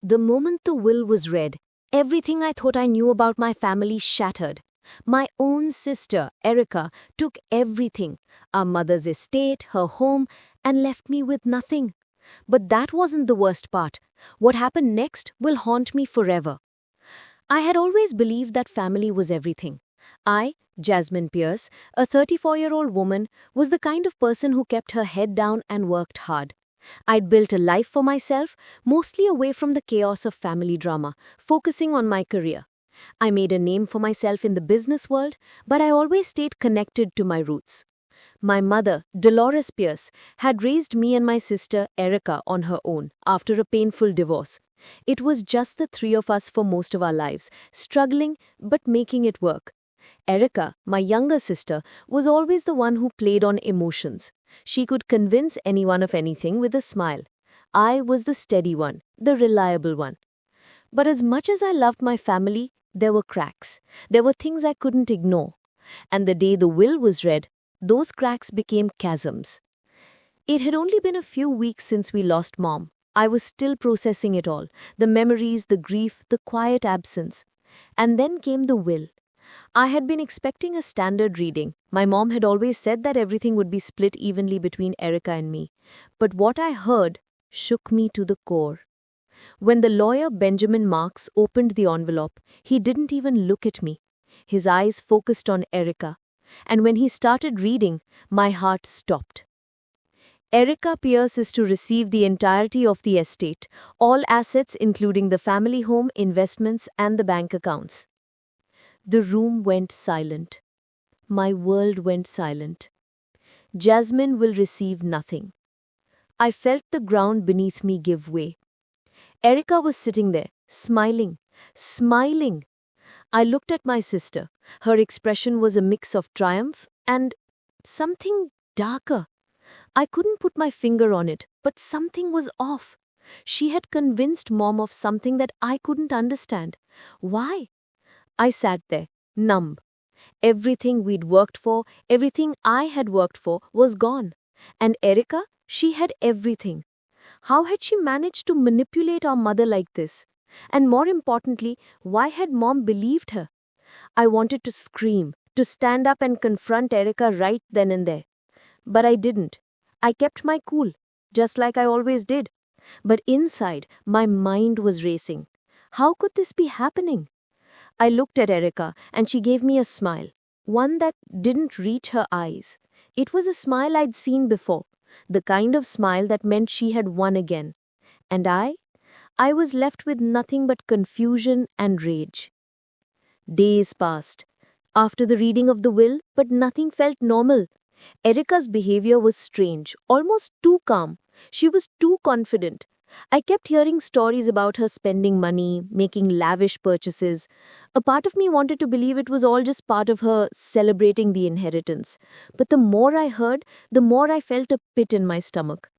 The moment the will was read, everything I thought I knew about my family shattered. My own sister, Erica, took everything, our mother's estate, her home, and left me with nothing. But that wasn't the worst part. What happened next will haunt me forever. I had always believed that family was everything. I, Jasmine Pierce, a 34-year-old woman, was the kind of person who kept her head down and worked hard. I'd built a life for myself, mostly away from the chaos of family drama, focusing on my career. I made a name for myself in the business world, but I always stayed connected to my roots. My mother, Dolores Pierce, had raised me and my sister, Erica, on her own after a painful divorce. It was just the three of us for most of our lives, struggling but making it work. Erica, my younger sister, was always the one who played on emotions. She could convince anyone of anything with a smile. I was the steady one, the reliable one. But as much as I loved my family, there were cracks. There were things I couldn't ignore. And the day the will was read, those cracks became chasms. It had only been a few weeks since we lost Mom. I was still processing it all, the memories, the grief, the quiet absence. And then came the will. I had been expecting a standard reading. My mom had always said that everything would be split evenly between Erica and me. But what I heard shook me to the core. When the lawyer Benjamin Marks opened the envelope, he didn't even look at me. His eyes focused on Erica. And when he started reading, my heart stopped. Erica Pierce is to receive the entirety of the estate, all assets including the family home, investments, and the bank accounts. The room went silent. My world went silent. Jasmine will receive nothing. I felt the ground beneath me give way. Erica was sitting there, smiling, smiling. I looked at my sister. Her expression was a mix of triumph and something darker. I couldn't put my finger on it, but something was off. She had convinced Mom of something that I couldn't understand. Why? I sat there, numb. Everything we'd worked for, everything I had worked for, was gone. And Erica, she had everything. How had she managed to manipulate our mother like this? And more importantly, why had Mom believed her? I wanted to scream, to stand up and confront Erica right then and there. But I didn't. I kept my cool, just like I always did. But inside, my mind was racing. How could this be happening? I looked at Erica and she gave me a smile, one that didn't reach her eyes. It was a smile I'd seen before, the kind of smile that meant she had won again. And I was left with nothing but confusion and rage. Days passed. After the reading of the will, but nothing felt normal. Erica's behavior was strange, almost too calm. She was too confident. I kept hearing stories about her spending money, making lavish purchases. A part of me wanted to believe it was all just part of her celebrating the inheritance. But the more I heard, the more I felt a pit in my stomach.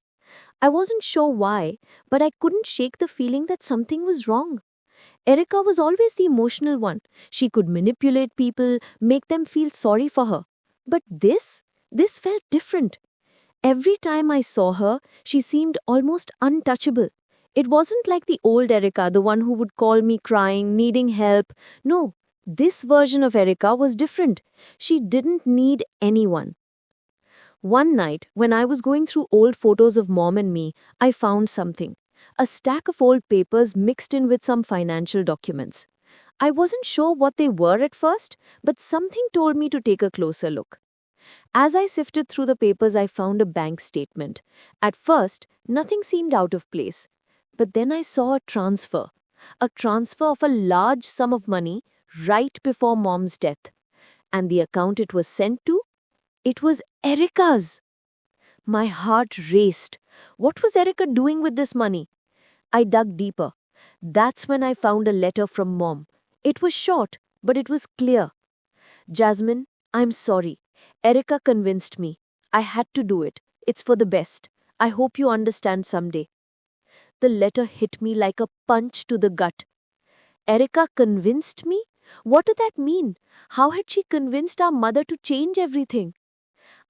I wasn't sure why, but I couldn't shake the feeling that something was wrong. Erica was always the emotional one. She could manipulate people, make them feel sorry for her. But this felt different. Every time I saw her, she seemed almost untouchable. It wasn't like the old Erica, the one who would call me crying, needing help. No, this version of Erica was different. She didn't need anyone. One night, when I was going through old photos of Mom and me, I found something. A stack of old papers mixed in with some financial documents. I wasn't sure what they were at first, but something told me to take a closer look. As I sifted through the papers, I found a bank statement. At first, nothing seemed out of place. But then I saw a transfer of a large sum of money right before Mom's death. And the account it was sent to? It was Erica's. My heart raced. What was Erica doing with this money? I dug deeper. That's when I found a letter from Mom. It was short, but it was clear. Jasmine, I'm sorry. Erica convinced me. I had to do it. It's for the best. I hope you understand someday. The letter hit me like a punch to the gut. Erica convinced me? What did that mean? How had she convinced our mother to change everything?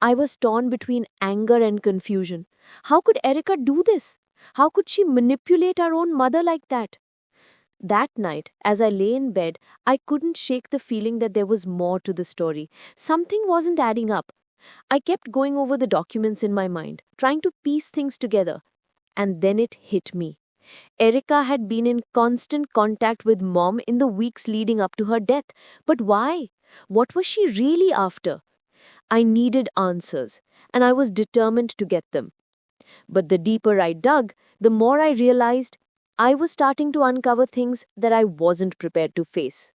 I was torn between anger and confusion. How could Erica do this? How could she manipulate our own mother like that? That night, as I lay in bed, I couldn't shake the feeling that there was more to the story. Something wasn't adding up. I kept going over the documents in my mind, trying to piece things together. And then it hit me. Erica had been in constant contact with Mom in the weeks leading up to her death. But why? What was she really after? I needed answers, and I was determined to get them. But the deeper I dug, the more I realized I was starting to uncover things that I wasn't prepared to face.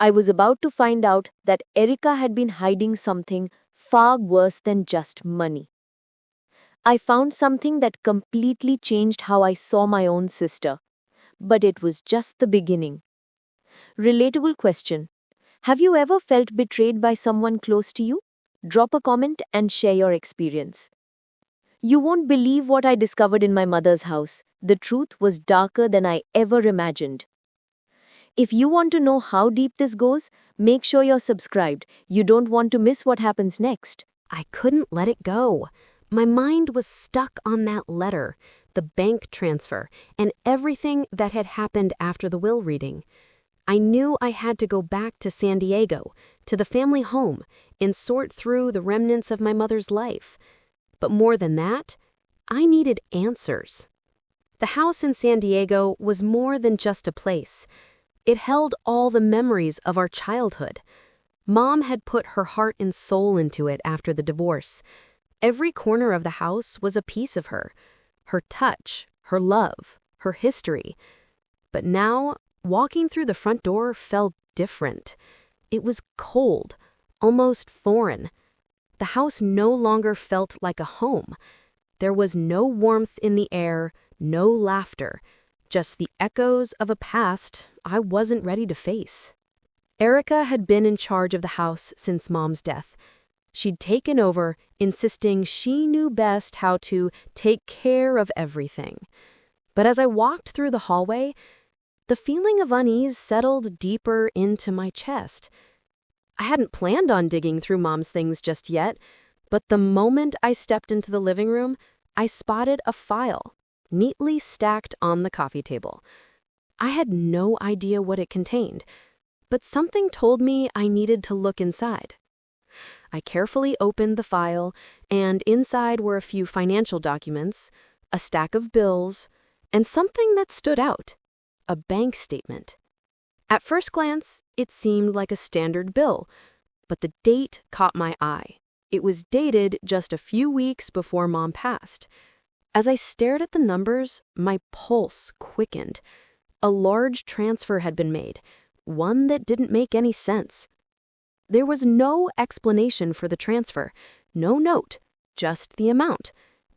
I was about to find out that Erica had been hiding something far worse than just money. I found something that completely changed how I saw my own sister. But it was just the beginning. Relatable question. Have you ever felt betrayed by someone close to you? Drop a comment and share your experience. You won't believe what I discovered in my mother's house. The truth was darker than I ever imagined. If you want to know how deep this goes, make sure you're subscribed. You don't want to miss what happens next. I couldn't let it go. My mind was stuck on that letter, the bank transfer, and everything that had happened after the will reading. I knew I had to go back to San Diego, to the family home, and sort through the remnants of my mother's life. But more than that, I needed answers. The house in San Diego was more than just a place. It held all the memories of our childhood. Mom had put her heart and soul into it after the divorce. Every corner of the house was a piece of her touch, her love, her history. But now, walking through the front door felt different. It was cold, almost foreign. The house no longer felt like a home. There was no warmth in the air, no laughter, just the echoes of a past I wasn't ready to face. Erica had been in charge of the house since Mom's death. She'd taken over, insisting she knew best how to take care of everything. But as I walked through the hallway, the feeling of unease settled deeper into my chest. I hadn't planned on digging through Mom's things just yet, but the moment I stepped into the living room, I spotted a file, neatly stacked on the coffee table. I had no idea what it contained, but something told me I needed to look inside. I carefully opened the file, and inside were a few financial documents, a stack of bills, and something that stood out, a bank statement. At first glance, it seemed like a standard bill, but the date caught my eye. It was dated just a few weeks before Mom passed. As I stared at the numbers, my pulse quickened. A large transfer had been made, one that didn't make any sense. There was no explanation for the transfer, no note, just the amount.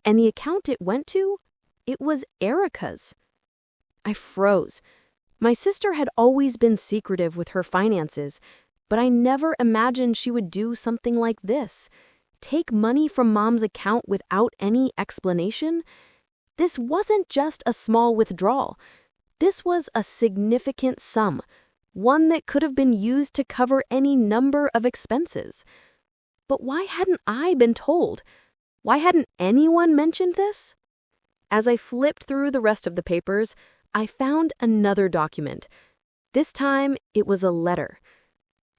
And the account it went to, it was Erica's. I froze. My sister had always been secretive with her finances, but I never imagined she would do something like this. Take money from Mom's account without any explanation? This wasn't just a small withdrawal. This was a significant sum, one that could have been used to cover any number of expenses. But why hadn't I been told? Why hadn't anyone mentioned this? As I flipped through the rest of the papers, I found another document. This time, it was a letter.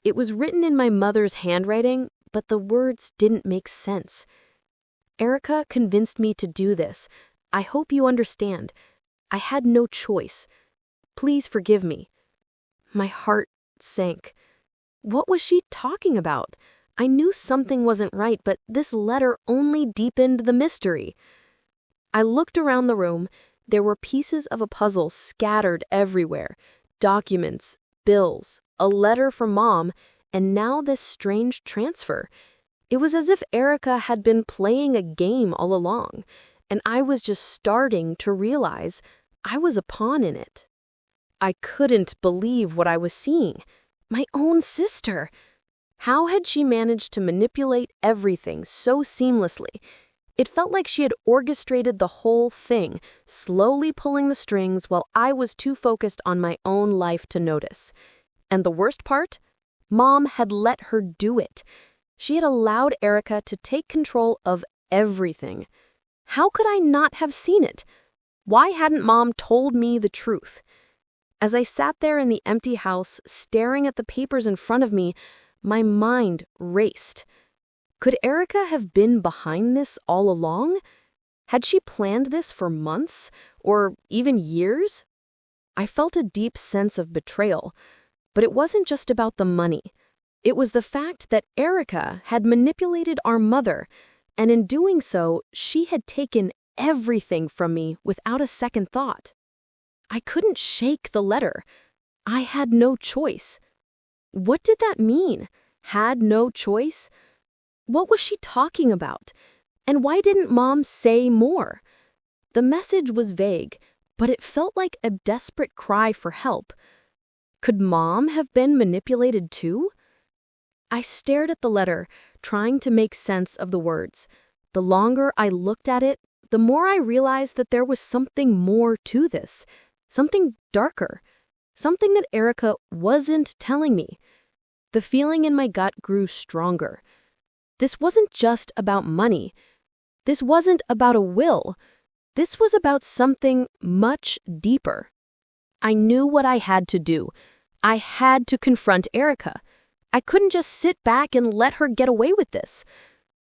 It was written in my mother's handwriting, but the words didn't make sense. Erica convinced me to do this. I hope you understand. I had no choice. Please forgive me. My heart sank. What was she talking about? I knew something wasn't right, but this letter only deepened the mystery. I looked around the room. There were pieces of a puzzle scattered everywhere. Documents, bills, a letter from Mom, and now this strange transfer. It was as if Erica had been playing a game all along, and I was just starting to realize I was a pawn in it. I couldn't believe what I was seeing. My own sister. How had she managed to manipulate everything so seamlessly? It felt like she had orchestrated the whole thing, slowly pulling the strings while I was too focused on my own life to notice. And the worst part? Mom had let her do it. She had allowed Erica to take control of everything. How could I not have seen it? Why hadn't Mom told me the truth? As I sat there in the empty house, staring at the papers in front of me, my mind raced. Could Erica have been behind this all along? Had she planned this for months, or even years? I felt a deep sense of betrayal, but it wasn't just about the money. It was the fact that Erica had manipulated our mother, and in doing so, she had taken everything from me without a second thought. I couldn't shake the letter. I had no choice. What did that mean? Had no choice? What was she talking about? And why didn't Mom say more? The message was vague, but it felt like a desperate cry for help. Could Mom have been manipulated too? I stared at the letter, trying to make sense of the words. The longer I looked at it, the more I realized that there was something more to this, something darker, something that Erica wasn't telling me. The feeling in my gut grew stronger. This wasn't just about money. This wasn't about a will. This was about something much deeper. I knew what I had to do. I had to confront Erica. I couldn't just sit back and let her get away with this.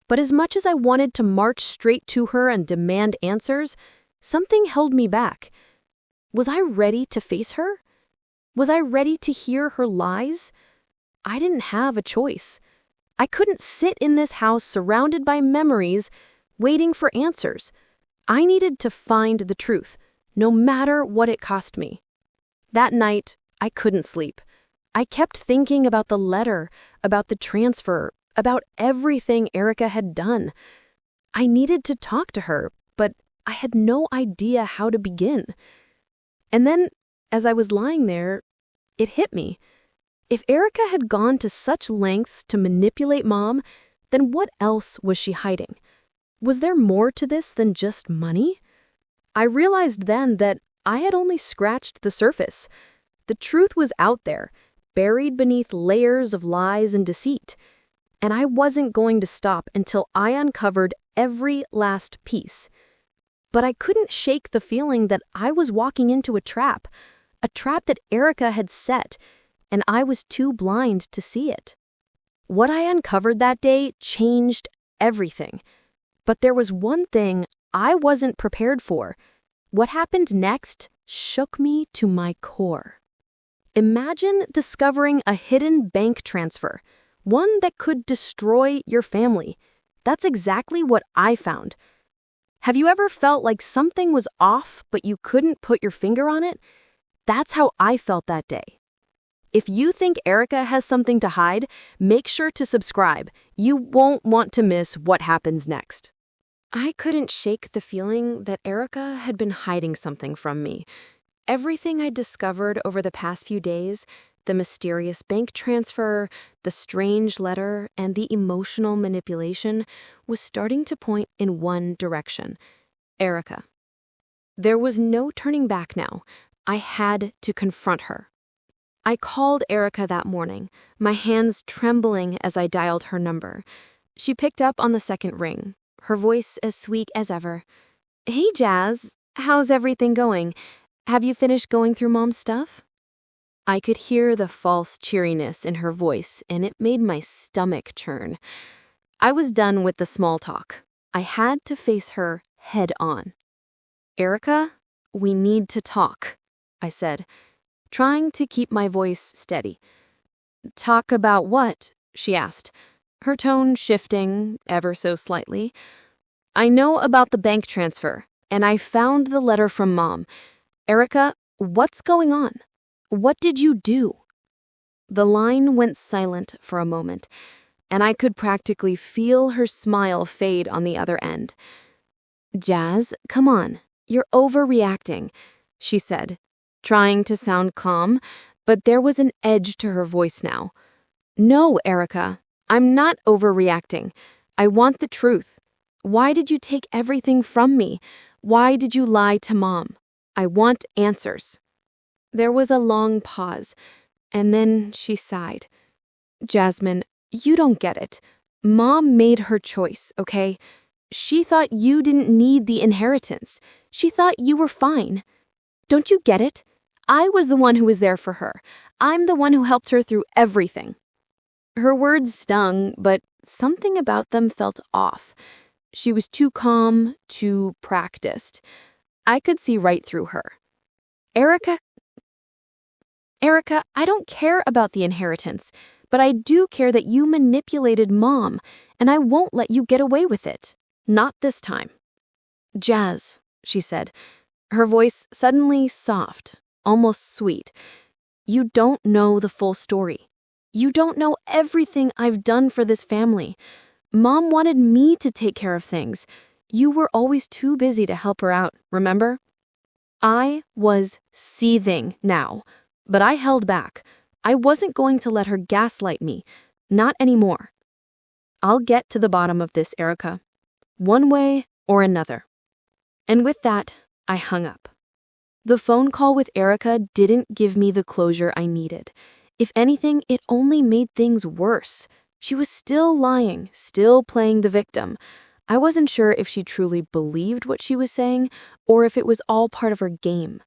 But as much as I wanted to march straight to her and demand answers, something held me back. Was I ready to face her? Was I ready to hear her lies? I didn't have a choice. I couldn't sit in this house surrounded by memories, waiting for answers. I needed to find the truth, no matter what it cost me. That night, I couldn't sleep. I kept thinking about the letter, about the transfer, about everything Erica had done. I needed to talk to her, but I had no idea how to begin. And then, as I was lying there, it hit me. If Erica had gone to such lengths to manipulate Mom, then what else was she hiding? Was there more to this than just money? I realized then that I had only scratched the surface. The truth was out there, buried beneath layers of lies and deceit. And I wasn't going to stop until I uncovered every last piece. But I couldn't shake the feeling that I was walking into a trap that Erica had set, and I was too blind to see it. What I uncovered that day changed everything. But there was one thing I wasn't prepared for. What happened next shook me to my core. Imagine discovering a hidden bank transfer, one that could destroy your family. That's exactly what I found. Have you ever felt like something was off, but you couldn't put your finger on it? That's how I felt that day. If you think Erica has something to hide, make sure to subscribe. You won't want to miss what happens next. I couldn't shake the feeling that Erica had been hiding something from me. Everything I discovered over the past few days, the mysterious bank transfer, the strange letter, and the emotional manipulation, was starting to point in one direction: Erica. There was no turning back now. I had to confront her. I called Erica that morning, my hands trembling as I dialed her number. She picked up on the second ring, her voice as sweet as ever. "Hey, Jazz, how's everything going? Have you finished going through Mom's stuff?" I could hear the false cheeriness in her voice, and it made my stomach churn. I was done with the small talk. I had to face her head on. "Erica, we need to talk," I said, trying to keep my voice steady. "Talk about what?" she asked, her tone shifting ever so slightly. "I know about the bank transfer, and I found the letter from Mom. Erica, what's going on? What did you do?" The line went silent for a moment, and I could practically feel her smile fade on the other end. "Jazz, come on, you're overreacting," she said, trying to sound calm, but there was an edge to her voice now. "No, Erica, I'm not overreacting. I want the truth. Why did you take everything from me? Why did you lie to Mom? I want answers." There was a long pause, and then she sighed. "Jasmine, you don't get it. Mom made her choice, okay? She thought you didn't need the inheritance. She thought you were fine. Don't you get it? I was the one who was there for her. I'm the one who helped her through everything." Her words stung, but something about them felt off. She was too calm, too practiced. I could see right through her. Erica, I don't care about the inheritance, but I do care that you manipulated Mom, and I won't let you get away with it. Not this time." "Jazz," she said, her voice suddenly soft, almost sweet. "You don't know the full story. You don't know everything I've done for this family. Mom wanted me to take care of things. You were always too busy to help her out, remember?" I was seething now, but I held back. I wasn't going to let her gaslight me. Not anymore. "I'll get to the bottom of this, Erica. One way or another." And with that, I hung up. The phone call with Erica didn't give me the closure I needed. If anything, it only made things worse. She was still lying, still playing the victim. I wasn't sure if she truly believed what she was saying or if it was all part of her game.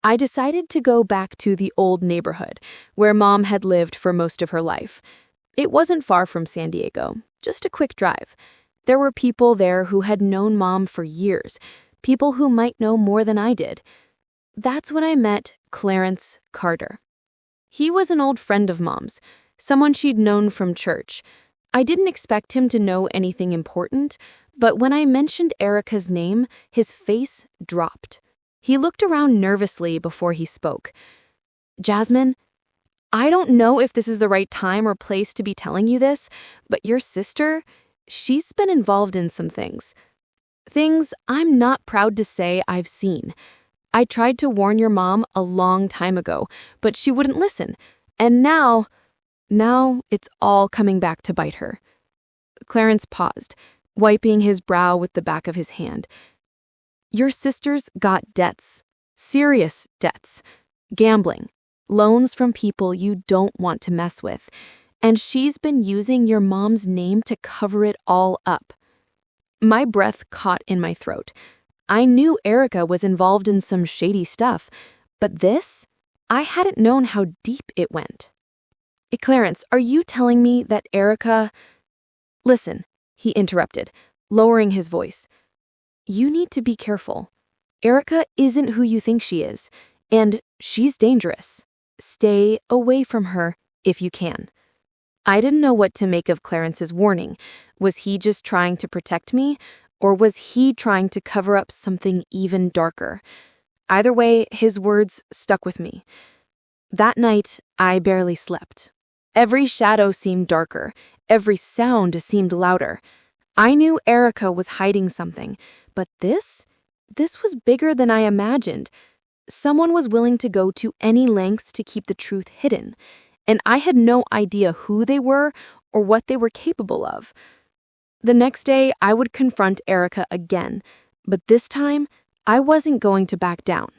I decided to go back to the old neighborhood where Mom had lived for most of her life. It wasn't far from San Diego, just a quick drive. There were people there who had known Mom for years, people who might know more than I did. That's when I met Clarence Carter. He was an old friend of Mom's, someone she'd known from church. I didn't expect him to know anything important, but when I mentioned Erica's name, his face dropped. He looked around nervously before he spoke. "Jasmine, I don't know if this is the right time or place to be telling you this, but your sister, she's been involved in some things. Things I'm not proud to say I've seen. I tried to warn your mom a long time ago, but she wouldn't listen. And now it's all coming back to bite her." Clarence paused, wiping his brow with the back of his hand. "Your sister's got debts, serious debts, gambling, loans from people you don't want to mess with, and she's been using your mom's name to cover it all up." My breath caught in my throat. I knew Erica was involved in some shady stuff, but this? I hadn't known how deep it went. "Clarence, are you telling me that Erica—" "Listen," he interrupted, lowering his voice. "You need to be careful. Erica isn't who you think she is, and she's dangerous. Stay away from her if you can." I didn't know what to make of Clarence's warning. Was he just trying to protect me, or was he trying to cover up something even darker? Either way, his words stuck with me. That night, I barely slept. Every shadow seemed darker. Every sound seemed louder. I knew Erica was hiding something, but this was bigger than I imagined. Someone was willing to go to any lengths to keep the truth hidden, and I had no idea who they were or what they were capable of. The next day, I would confront Erica again, but this time, I wasn't going to back down.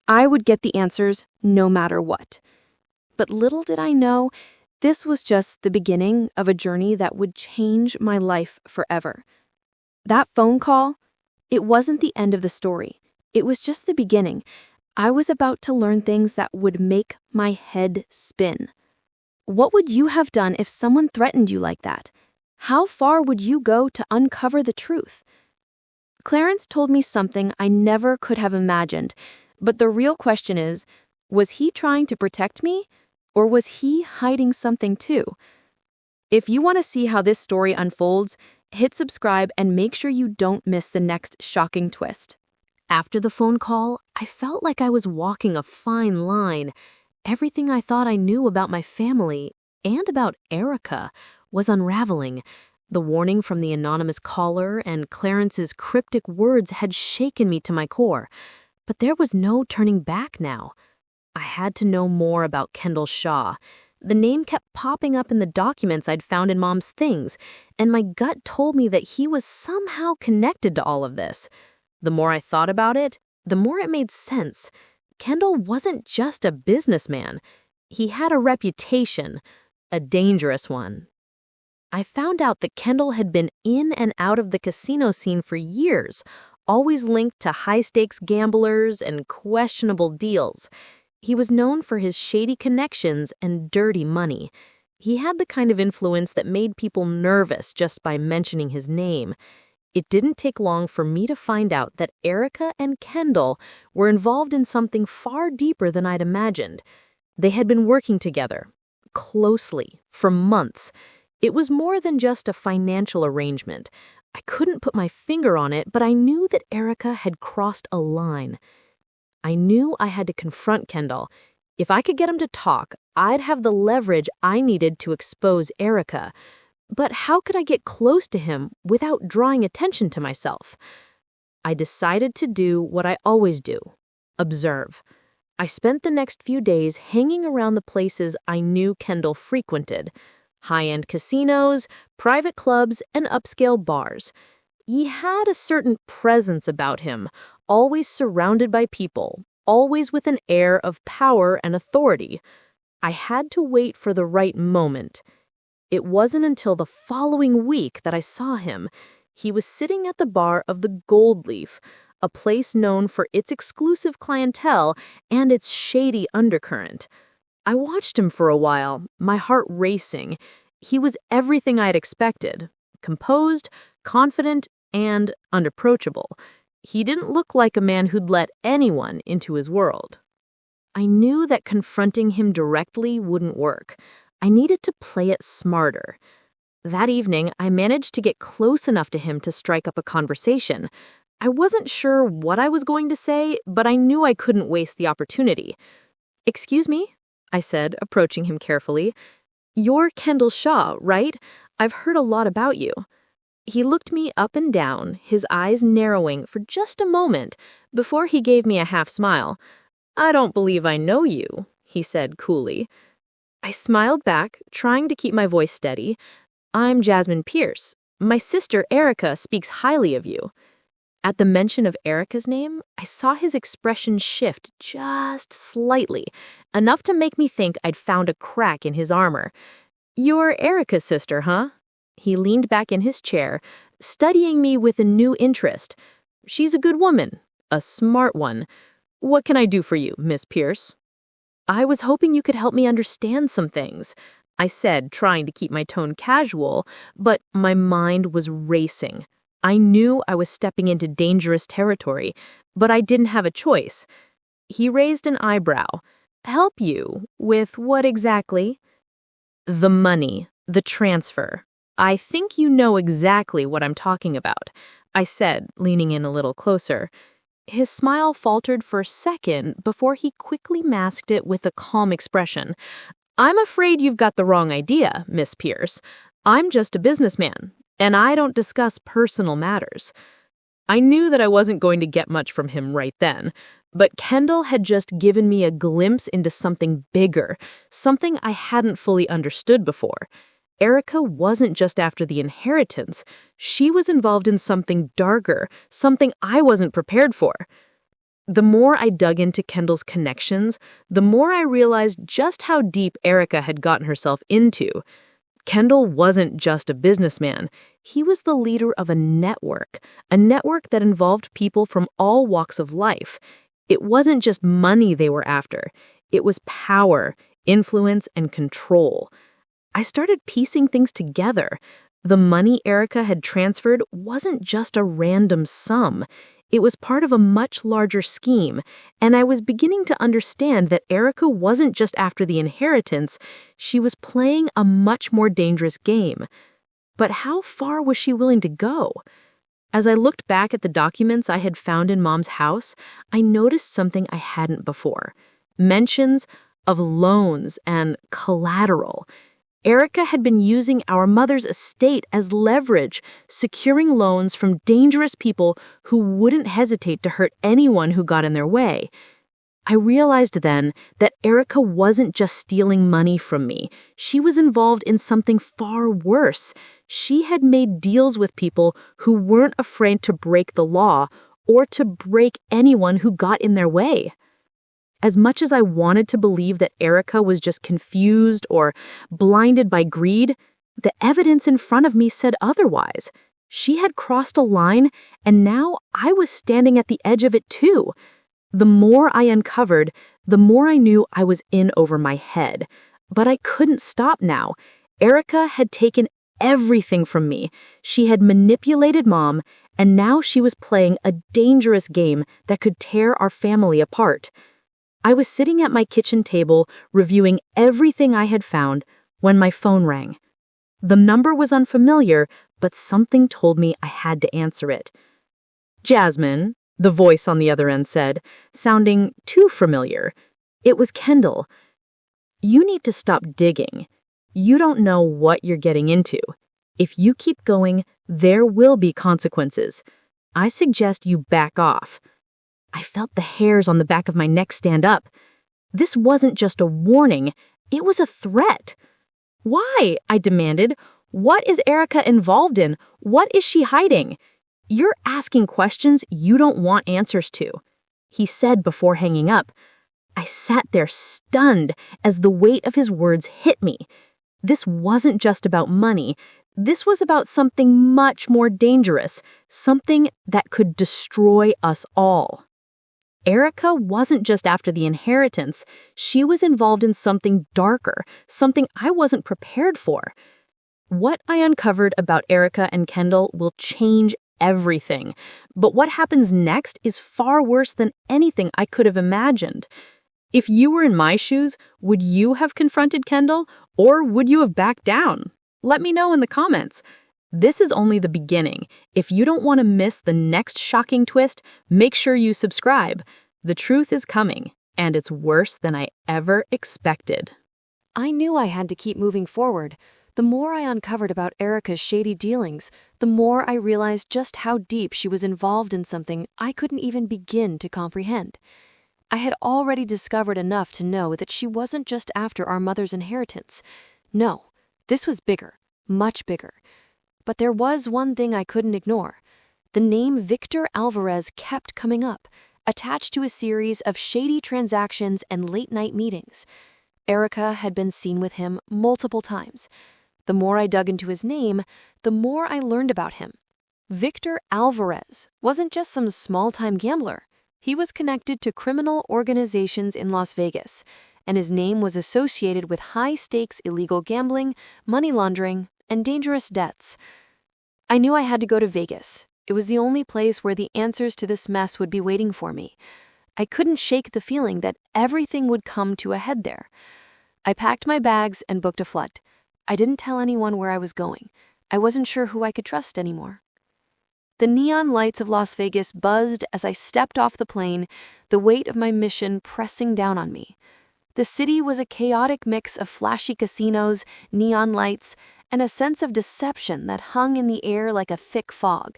I would get the answers no matter what. But little did I know, this was just the beginning of a journey that would change my life forever. That phone call, it wasn't the end of the story. It was just the beginning. I was about to learn things that would make my head spin. What would you have done if someone threatened you like that? How far would you go to uncover the truth? Clarence told me something I never could have imagined, but the real question is, was he trying to protect me, or was he hiding something too? If you want to see how this story unfolds, hit subscribe and make sure you don't miss the next shocking twist. After the phone call, I felt like I was walking a fine line. Everything I thought I knew about my family and about Erica was unraveling. The warning from the anonymous caller and Clarence's cryptic words had shaken me to my core. But there was no turning back now. I had to know more about Kendall Shaw. The name kept popping up in the documents I'd found in Mom's things, and my gut told me that he was somehow connected to all of this. The more I thought about it, the more it made sense. Kendall wasn't just a businessman. He had a reputation, a dangerous one. I found out that Kendall had been in and out of the casino scene for years, always linked to high-stakes gamblers and questionable deals. He was known for his shady connections and dirty money. He had the kind of influence that made people nervous just by mentioning his name. It didn't take long for me to find out that Erica and Kendall were involved in something far deeper than I'd imagined. They had been working together, closely, for months. It was more than just a financial arrangement. I couldn't put my finger on it, but I knew that Erica had crossed a line. I knew I had to confront Kendall. If I could get him to talk, I'd have the leverage I needed to expose Erica. But how could I get close to him without drawing attention to myself? I decided to do what I always do: observe. I spent the next few days hanging around the places I knew Kendall frequented: high-end casinos, private clubs, and upscale bars. He had a certain presence about him, always surrounded by people, always with an air of power and authority. I had to wait for the right moment. It wasn't until the following week that I saw him. He was sitting at the bar of the Gold Leaf, a place known for its exclusive clientele and its shady undercurrent. I watched him for a while, my heart racing. He was everything I had expected: composed, confident, and unapproachable. He didn't look like a man who'd let anyone into his world. I knew that confronting him directly wouldn't work. I needed to play it smarter. That evening, I managed to get close enough to him to strike up a conversation. I wasn't sure what I was going to say, but I knew I couldn't waste the opportunity. "Excuse me," I said, approaching him carefully. "You're Kendall Shaw, right? I've heard a lot about you." He looked me up and down, his eyes narrowing for just a moment before he gave me a half smile. "I don't believe I know you," he said coolly. I smiled back, trying to keep my voice steady. "I'm Jasmine Pierce. My sister Erica speaks highly of you." At the mention of Erica's name, I saw his expression shift just slightly, enough to make me think I'd found a crack in his armor. "You're Erica's sister, huh?" He leaned back in his chair, studying me with a new interest. "She's a good woman, a smart one. What can I do for you, Miss Pierce?" "I was hoping you could help me understand some things," I said, trying to keep my tone casual, but my mind was racing. I knew I was stepping into dangerous territory, but I didn't have a choice. He raised an eyebrow. "Help you? With what exactly?" "The money, the transfer. I think you know exactly what I'm talking about," I said, leaning in a little closer. His smile faltered for a second before he quickly masked it with a calm expression. "I'm afraid you've got the wrong idea, Miss Pierce. I'm just a businessman, and I don't discuss personal matters." I knew that I wasn't going to get much from him right then, but Kendall had just given me a glimpse into something bigger, something I hadn't fully understood before. Erica wasn't just after the inheritance. She was involved in something darker, something I wasn't prepared for. The more I dug into Kendall's connections, the more I realized just how deep Erica had gotten herself into. Kendall wasn't just a businessman. He was the leader of a network that involved people from all walks of life. It wasn't just money they were after. It was power, influence, and control. I started piecing things together. The money Erica had transferred wasn't just a random sum. It was part of a much larger scheme, and I was beginning to understand that Erica wasn't just after the inheritance. She was playing a much more dangerous game. But how far was she willing to go? As I looked back at the documents I had found in Mom's house, I noticed something I hadn't before: mentions of loans and collateral. Erica had been using our mother's estate as leverage, securing loans from dangerous people who wouldn't hesitate to hurt anyone who got in their way. I realized then that Erica wasn't just stealing money from me. She was involved in something far worse. She had made deals with people who weren't afraid to break the law or to break anyone who got in their way. As much as I wanted to believe that Erica was just confused or blinded by greed, the evidence in front of me said otherwise. She had crossed a line, and now I was standing at the edge of it too. The more I uncovered, the more I knew I was in over my head. But I couldn't stop now. Erica had taken everything from me. She had manipulated Mom, and now she was playing a dangerous game that could tear our family apart. I was sitting at my kitchen table, reviewing everything I had found, when my phone rang. The number was unfamiliar, but something told me I had to answer it. "Jasmine," the voice on the other end said, sounding too familiar. It was Kendall. "You need to stop digging. You don't know what you're getting into. If you keep going, there will be consequences. I suggest you back off." I felt the hairs on the back of my neck stand up. This wasn't just a warning, it was a threat. "Why?" I demanded. "What is Erica involved in? What is she hiding?" "You're asking questions you don't want answers to," he said before hanging up. I sat there stunned as the weight of his words hit me. This wasn't just about money. This was about something much more dangerous, something that could destroy us all. Erica wasn't just after the inheritance. She was involved in something darker, something I wasn't prepared for. What I uncovered about Erica and Kendall will change everything. But what happens next is far worse than anything I could have imagined. If you were in my shoes, would you have confronted Kendall, or would you have backed down? Let me know in the comments. This is only the beginning. If you don't want to miss the next shocking twist, make sure you subscribe. The truth is coming, and it's worse than I ever expected. I knew I had to keep moving forward. The more I uncovered about Erica's shady dealings, the more I realized just how deep she was involved in something I couldn't even begin to comprehend. I had already discovered enough to know that she wasn't just after our mother's inheritance. No, this was bigger, much bigger. But there was one thing I couldn't ignore. The name Victor Alvarez kept coming up, attached to a series of shady transactions and late-night meetings. Erica had been seen with him multiple times. The more I dug into his name, the more I learned about him. Victor Alvarez wasn't just some small-time gambler. He was connected to criminal organizations in Las Vegas, and his name was associated with high-stakes illegal gambling, money laundering, and dangerous debts. I knew I had to go to Vegas. It was the only place where the answers to this mess would be waiting for me. I couldn't shake the feeling that everything would come to a head there. I packed my bags and booked a flight. I didn't tell anyone where I was going. I wasn't sure who I could trust anymore. The neon lights of Las Vegas buzzed as I stepped off the plane, the weight of my mission pressing down on me. The city was a chaotic mix of flashy casinos, neon lights, and a sense of deception that hung in the air like a thick fog.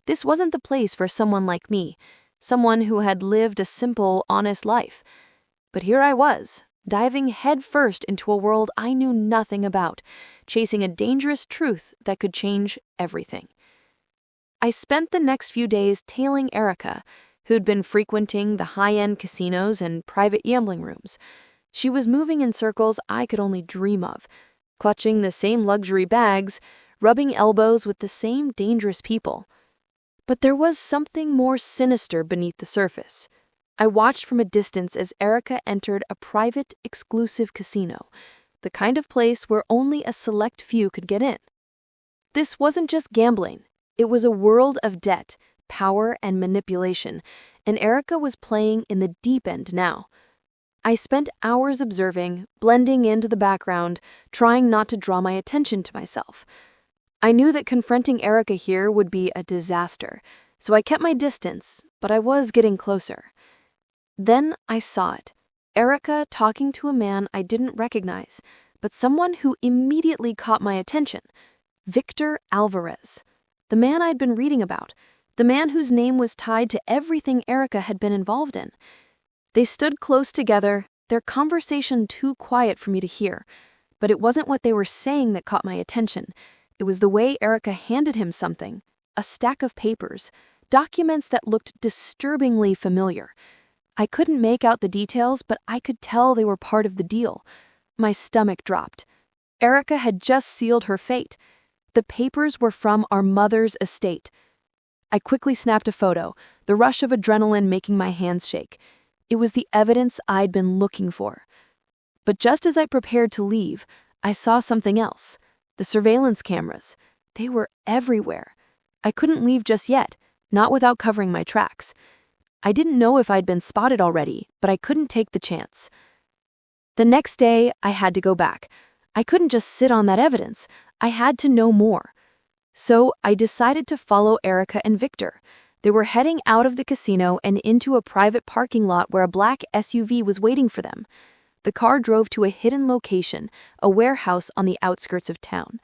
This wasn't the place for someone like me, someone who had lived a simple, honest life. But here I was, diving headfirst into a world I knew nothing about, chasing a dangerous truth that could change everything. I spent the next few days tailing Erica, who'd been frequenting the high-end casinos and private gambling rooms. She was moving in circles I could only dream of, clutching the same luxury bags, rubbing elbows with the same dangerous people. But there was something more sinister beneath the surface. I watched from a distance as Erica entered a private, exclusive casino, the kind of place where only a select few could get in. This wasn't just gambling. It was a world of debt, power, and manipulation, and Erica was playing in the deep end now. I spent hours observing, blending into the background, trying not to draw my attention to myself. I knew that confronting Erica here would be a disaster, so I kept my distance, but I was getting closer. Then I saw it. Erica talking to a man I didn't recognize, but someone who immediately caught my attention. Victor Alvarez. The man I'd been reading about, the man whose name was tied to everything Erica had been involved in. They stood close together, their conversation too quiet for me to hear, but it wasn't what they were saying that caught my attention. It was the way Erica handed him something, a stack of papers, documents that looked disturbingly familiar. I couldn't make out the details, but I could tell they were part of the deal. My stomach dropped. Erica had just sealed her fate. The papers were from our mother's estate. I quickly snapped a photo, the rush of adrenaline making my hands shake. It was the evidence I'd been looking for. But just as I prepared to leave, I saw something else. The surveillance cameras. They were everywhere. I couldn't leave just yet, not without covering my tracks. I didn't know if I'd been spotted already, but I couldn't take the chance. The next day, I had to go back. I couldn't just sit on that evidence. I had to know more. So I decided to follow Erica and Victor. They were heading out of the casino and into a private parking lot where a black SUV was waiting for them. The car drove to a hidden location, a warehouse on the outskirts of town.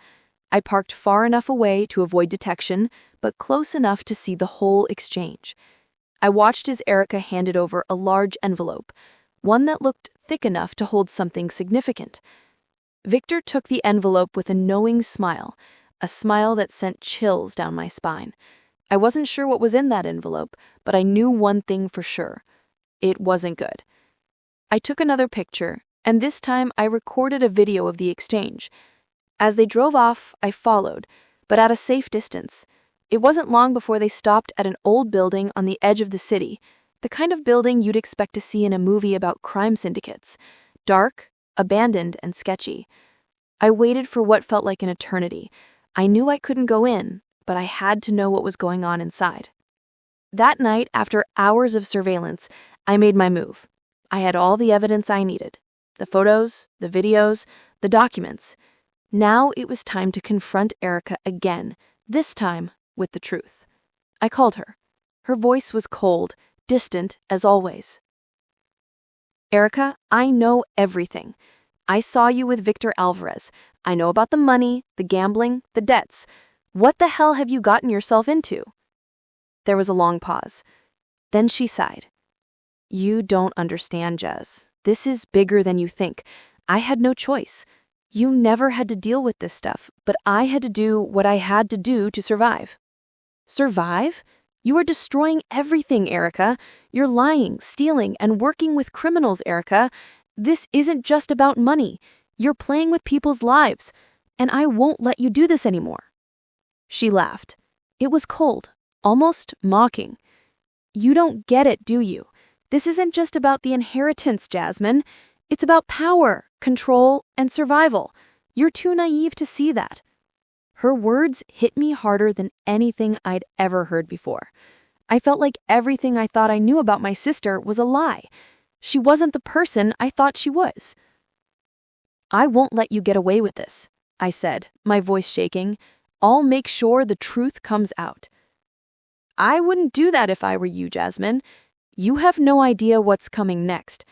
I parked far enough away to avoid detection, but close enough to see the whole exchange. I watched as Erica handed over a large envelope, one that looked thick enough to hold something significant. Victor took the envelope with a knowing smile, a smile that sent chills down my spine. I wasn't sure what was in that envelope, but I knew one thing for sure. It wasn't good. I took another picture, and this time I recorded a video of the exchange. As they drove off, I followed, but at a safe distance. It wasn't long before they stopped at an old building on the edge of the city, the kind of building you'd expect to see in a movie about crime syndicates. Dark, abandoned, and sketchy. I waited for what felt like an eternity. I knew I couldn't go in, but I had to know what was going on inside. That night, after hours of surveillance, I made my move. I had all the evidence I needed. The photos, the videos, the documents. Now it was time to confront Erica again, this time with the truth. I called her. Her voice was cold, distant as always. Erica, I know everything. I saw you with Victor Alvarez. I know about the money, the gambling, the debts. What the hell have you gotten yourself into? There was a long pause. Then she sighed. You don't understand, Jez. This is bigger than you think. I had no choice. You never had to deal with this stuff, but I had to do what I had to do to survive. Survive? You are destroying everything, Erica. You're lying, stealing, and working with criminals, Erica. This isn't just about money. You're playing with people's lives, and I won't let you do this anymore. She laughed. It was cold, almost mocking. You don't get it, do you? This isn't just about the inheritance, Jasmine. It's about power, control, and survival. You're too naive to see that. Her words hit me harder than anything I'd ever heard before. I felt like everything I thought I knew about my sister was a lie. She wasn't the person I thought she was. I won't let you get away with this, I said, my voice shaking. I'll make sure the truth comes out. I wouldn't do that if I were you, Jasmine. You have no idea what's coming next.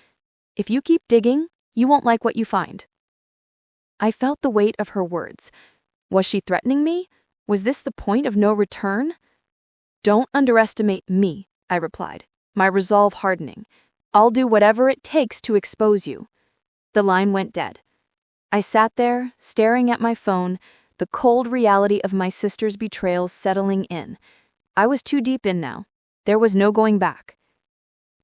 If you keep digging, you won't like what you find. I felt the weight of her words. Was she threatening me? Was this the point of no return? Don't underestimate me, I replied, my resolve hardening. I'll do whatever it takes to expose you. The line went dead. I sat there, staring at my phone, the cold reality of my sister's betrayal settling in. I was too deep in now. There was no going back.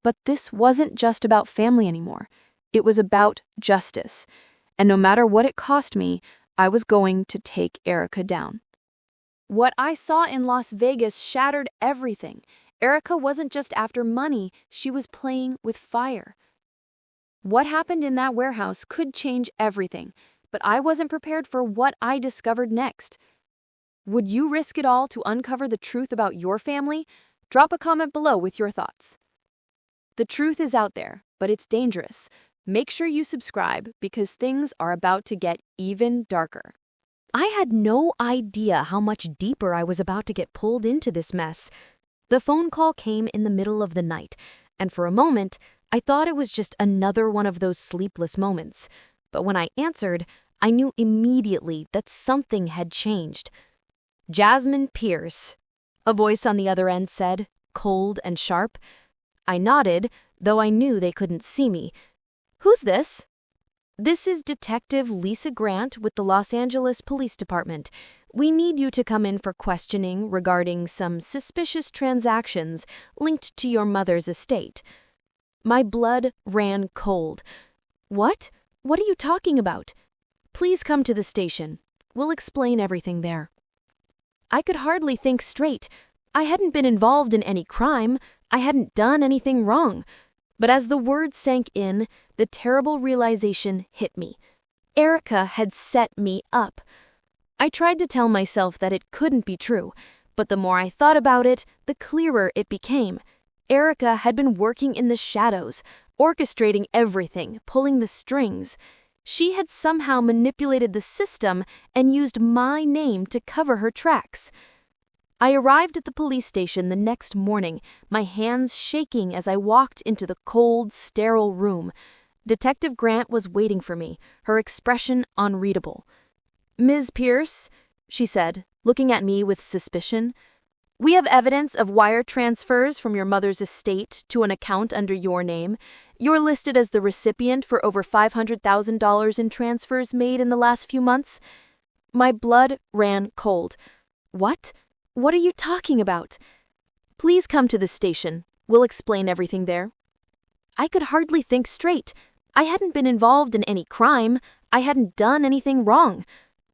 But this wasn't just about family anymore. It was about justice. And no matter what it cost me, I was going to take Erica down. What I saw in Las Vegas shattered everything. Erica wasn't just after money, she was playing with fire. What happened in that warehouse could change everything, but I wasn't prepared for what I discovered next. Would you risk it all to uncover the truth about your family? Drop a comment below with your thoughts. The truth is out there, but it's dangerous. Make sure you subscribe because things are about to get even darker. I had no idea how much deeper I was about to get pulled into this mess. The phone call came in the middle of the night, and for a moment, I thought it was just another one of those sleepless moments. But when I answered, I knew immediately that something had changed. Jasmine Pierce, a voice on the other end said, cold and sharp. I nodded, though I knew they couldn't see me. Who's this? This is Detective Lisa Grant with the Los Angeles Police Department. We need you to come in for questioning regarding some suspicious transactions linked to your mother's estate. My blood ran cold. What? What are you talking about? Please come to the station. We'll explain everything there. I could hardly think straight. I hadn't been involved in any crime. I hadn't done anything wrong. But as the words sank in, the terrible realization hit me. Erica had set me up. I tried to tell myself that it couldn't be true, but the more I thought about it, the clearer it became. Erica had been working in the shadows, orchestrating everything, pulling the strings. She had somehow manipulated the system and used my name to cover her tracks. I arrived at the police station the next morning, my hands shaking as I walked into the cold, sterile room. Detective Grant was waiting for me, her expression unreadable. "Ms. Pierce," she said, looking at me with suspicion, "we have evidence of wire transfers from your mother's estate to an account under your name. You're listed as the recipient for over $500,000 in transfers made in the last few months." My blood ran cold. "What? What are you talking about?" "Please come to the station. We'll explain everything there." I could hardly think straight. I hadn't been involved in any crime. I hadn't done anything wrong.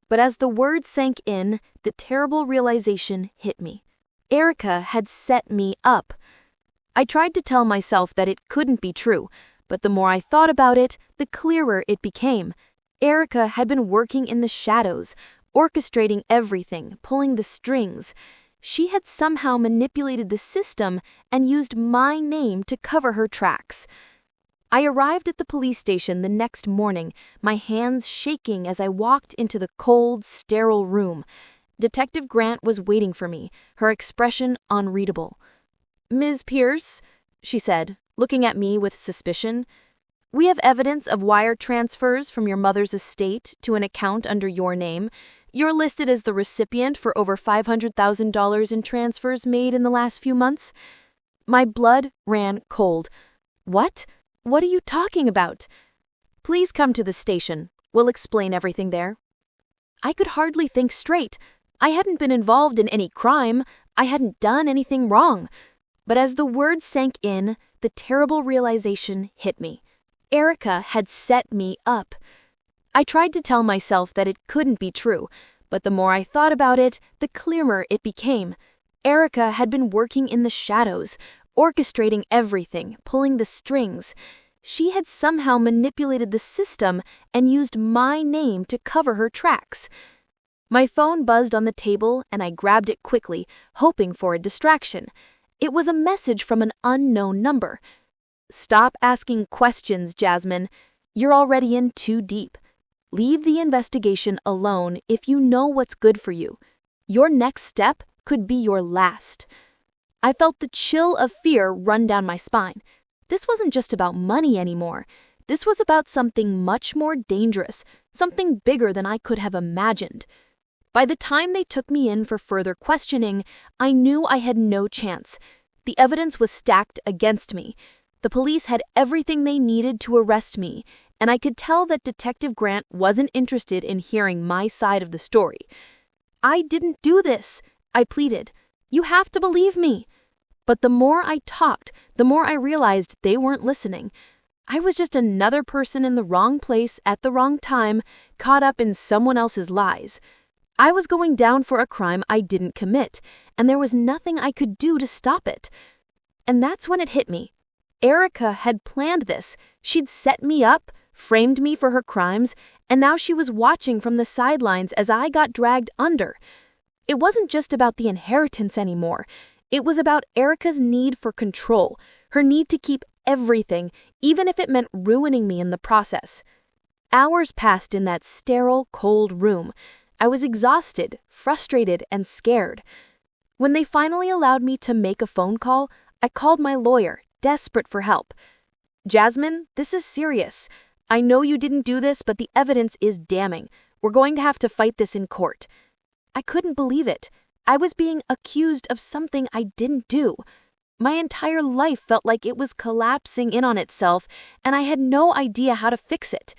But as the words sank in, the terrible realization hit me. Erica had set me up. I tried to tell myself that it couldn't be true, but the more I thought about it, the clearer it became. Erica had been working in the shadows, orchestrating everything, pulling the strings. She had somehow manipulated the system and used my name to cover her tracks. I arrived at the police station the next morning, my hands shaking as I walked into the cold, sterile room. Detective Grant was waiting for me, her expression unreadable. "Ms. Pierce," she said, looking at me with suspicion, "we have evidence of wire transfers from your mother's estate to an account under your name. You're listed as the recipient for over $500,000 in transfers made in the last few months." My blood ran cold. "What? What are you talking about?" "Please come to the station. We'll explain everything there." I could hardly think straight. I hadn't been involved in any crime. I hadn't done anything wrong. But as the words sank in, the terrible realization hit me. Erica had set me up. I tried to tell myself that it couldn't be true, but the more I thought about it, the clearer it became. Erica had been working in the shadows, orchestrating everything, pulling the strings. She had somehow manipulated the system and used my name to cover her tracks. My phone buzzed on the table and I grabbed it quickly, hoping for a distraction. It was a message from an unknown number. "Stop asking questions, Jasmine. You're already in too deep. Leave the investigation alone if you know what's good for you. Your next step could be your last." I felt the chill of fear run down my spine. This wasn't just about money anymore. This was about something much more dangerous, something bigger than I could have imagined. By the time they took me in for further questioning, I knew I had no chance. The evidence was stacked against me. The police had everything they needed to arrest me, and I could tell that Detective Grant wasn't interested in hearing my side of the story. "I didn't do this," I pleaded. "You have to believe me." But the more I talked, the more I realized they weren't listening. I was just another person in the wrong place at the wrong time, caught up in someone else's lies. I was going down for a crime I didn't commit, and there was nothing I could do to stop it. And that's when it hit me. Erica had planned this. She'd set me up, framed me for her crimes, and now she was watching from the sidelines as I got dragged under. It wasn't just about the inheritance anymore. It was about Erica's need for control, her need to keep everything, even if it meant ruining me in the process. Hours passed in that sterile, cold room. I was exhausted, frustrated, and scared. When they finally allowed me to make a phone call, I called my lawyer, desperate for help. "Jasmine, this is serious. I know you didn't do this, but the evidence is damning. We're going to have to fight this in court." I couldn't believe it. I was being accused of something I didn't do. My entire life felt like it was collapsing in on itself, and I had no idea how to fix it.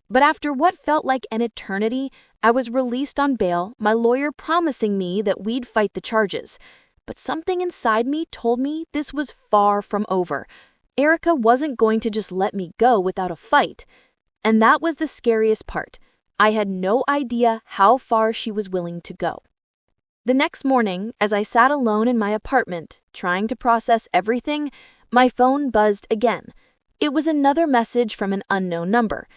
But after what felt like an eternity, I was released on bail, my lawyer promising me that we'd fight the charges. But something inside me told me this was far from over. Erica wasn't going to just let me go without a fight. And that was the scariest part. I had no idea how far she was willing to go. The next morning, as I sat alone in my apartment, trying to process everything, my phone buzzed again. It was another message from an unknown number.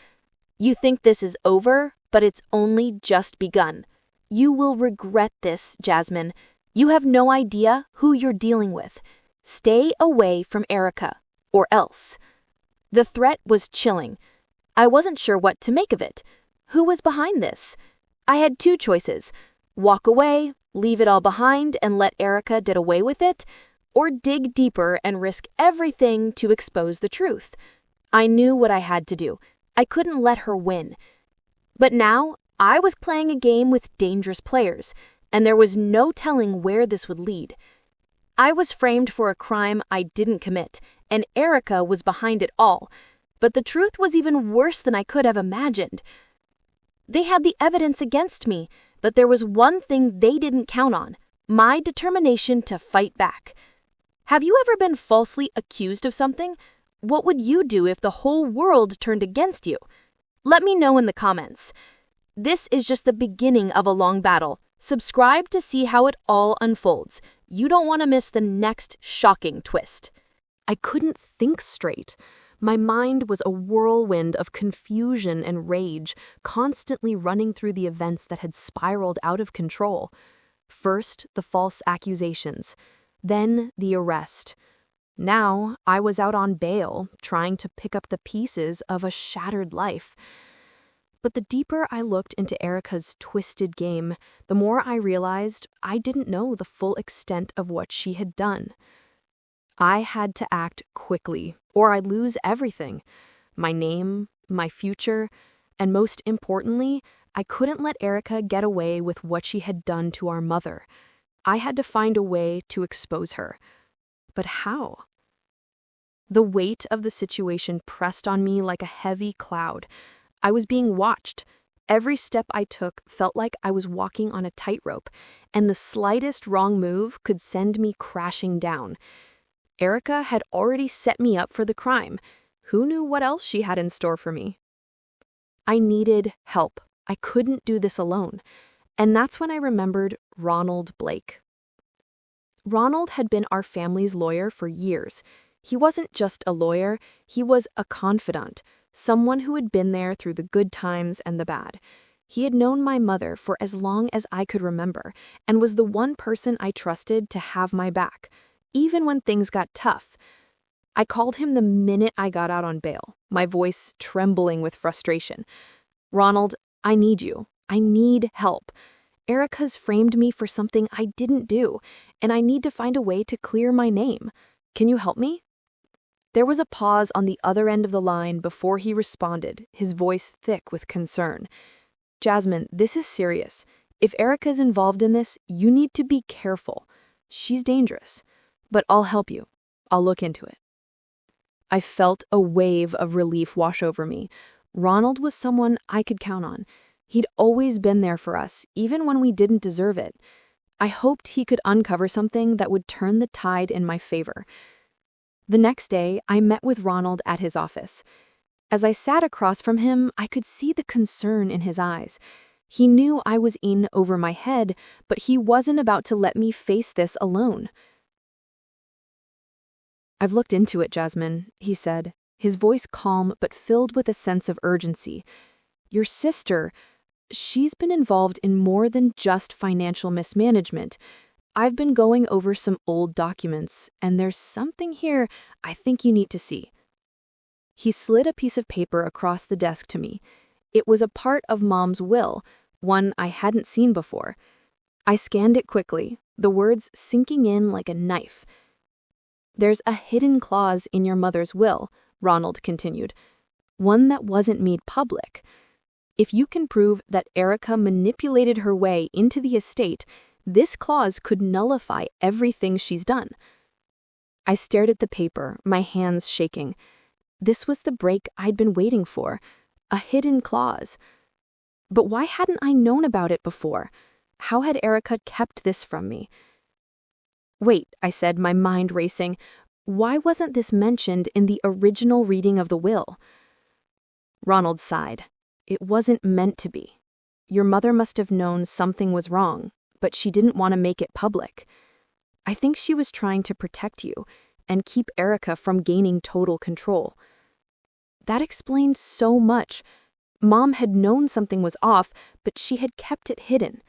You think this is over, but it's only just begun. You will regret this, Jasmine. You have no idea who you're dealing with. Stay away from Erica, or else. The threat was chilling. I wasn't sure what to make of it. Who was behind this? I had two choices: walk away, leave it all behind and let Erica get away with it, or dig deeper and risk everything to expose the truth. I knew what I had to do. I couldn't let her win. But now, I was playing a game with dangerous players, and there was no telling where this would lead. I was framed for a crime I didn't commit, and Erica was behind it all. But the truth was even worse than I could have imagined. They had the evidence against me, but there was one thing they didn't count on: my determination to fight back. Have you ever been falsely accused of something? What would you do if the whole world turned against you? Let me know in the comments. This is just the beginning of a long battle. Subscribe to see how it all unfolds. You don't want to miss the next shocking twist. I couldn't think straight. My mind was a whirlwind of confusion and rage, constantly running through the events that had spiraled out of control. First, the false accusations. Then, the arrest. Now, I was out on bail, trying to pick up the pieces of a shattered life. But the deeper I looked into Erica's twisted game, the more I realized I didn't know the full extent of what she had done. I had to act quickly, or I'd lose everything: my name, my future, and most importantly, I couldn't let Erica get away with what she had done to our mother. I had to find a way to expose her. But how? The weight of the situation pressed on me like a heavy cloud. I was being watched. Every step I took felt like I was walking on a tightrope, and the slightest wrong move could send me crashing down. Erica had already set me up for the crime. Who knew what else she had in store for me? I needed help. I couldn't do this alone. And that's when I remembered Ronald Blake. Ronald had been our family's lawyer for years. He wasn't just a lawyer, he was a confidant, someone who had been there through the good times and the bad. He had known my mother for as long as I could remember, and was the one person I trusted to have my back, even when things got tough. I called him the minute I got out on bail, my voice trembling with frustration. "Ronald, I need you. I need help. Erica's framed me for something I didn't do, and I need to find a way to clear my name. Can you help me?" There was a pause on the other end of the line before he responded, his voice thick with concern. "Jasmine, this is serious. If Erica's involved in this, you need to be careful. She's dangerous. But I'll help you. I'll look into it." I felt a wave of relief wash over me. Ronald was someone I could count on. He'd always been there for us, even when we didn't deserve it. I hoped he could uncover something that would turn the tide in my favor. The next day, I met with Ronald at his office. As I sat across from him, I could see the concern in his eyes. He knew I was in over my head, but he wasn't about to let me face this alone. "I've looked into it, Jasmine," he said, his voice calm but filled with a sense of urgency. "Your sister, she's been involved in more than just financial mismanagement. I've been going over some old documents, and there's something here I think you need to see." He slid a piece of paper across the desk to me. It was a part of Mom's will, one I hadn't seen before. I scanned it quickly, the words sinking in like a knife. "There's a hidden clause in your mother's will," Ronald continued, "one that wasn't made public. If you can prove that Erica manipulated her way into the estate, this clause could nullify everything she's done." I stared at the paper, my hands shaking. This was the break I'd been waiting for, a hidden clause. But why hadn't I known about it before? How had Erica kept this from me? "Wait," I said, my mind racing. "Why wasn't this mentioned in the original reading of the will?" Ronald sighed. "It wasn't meant to be. Your mother must have known something was wrong. but she didn't want to make it public. I think she was trying to protect you and keep Erica from gaining total control. That explained so much. Mom had known something was off, but she had kept it hidden.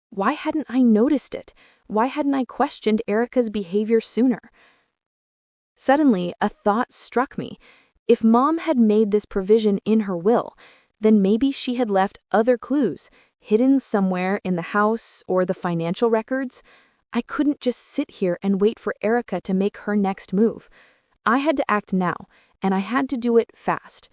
Why hadn't I noticed it? Why hadn't I questioned Erica's behavior sooner? Suddenly, a thought struck me. If Mom had made this provision in her will, then maybe she had left other clues, hidden somewhere in the house or the financial records. I couldn't just sit here and wait for Erica to make her next move. I had to act now, and I had to do it fast.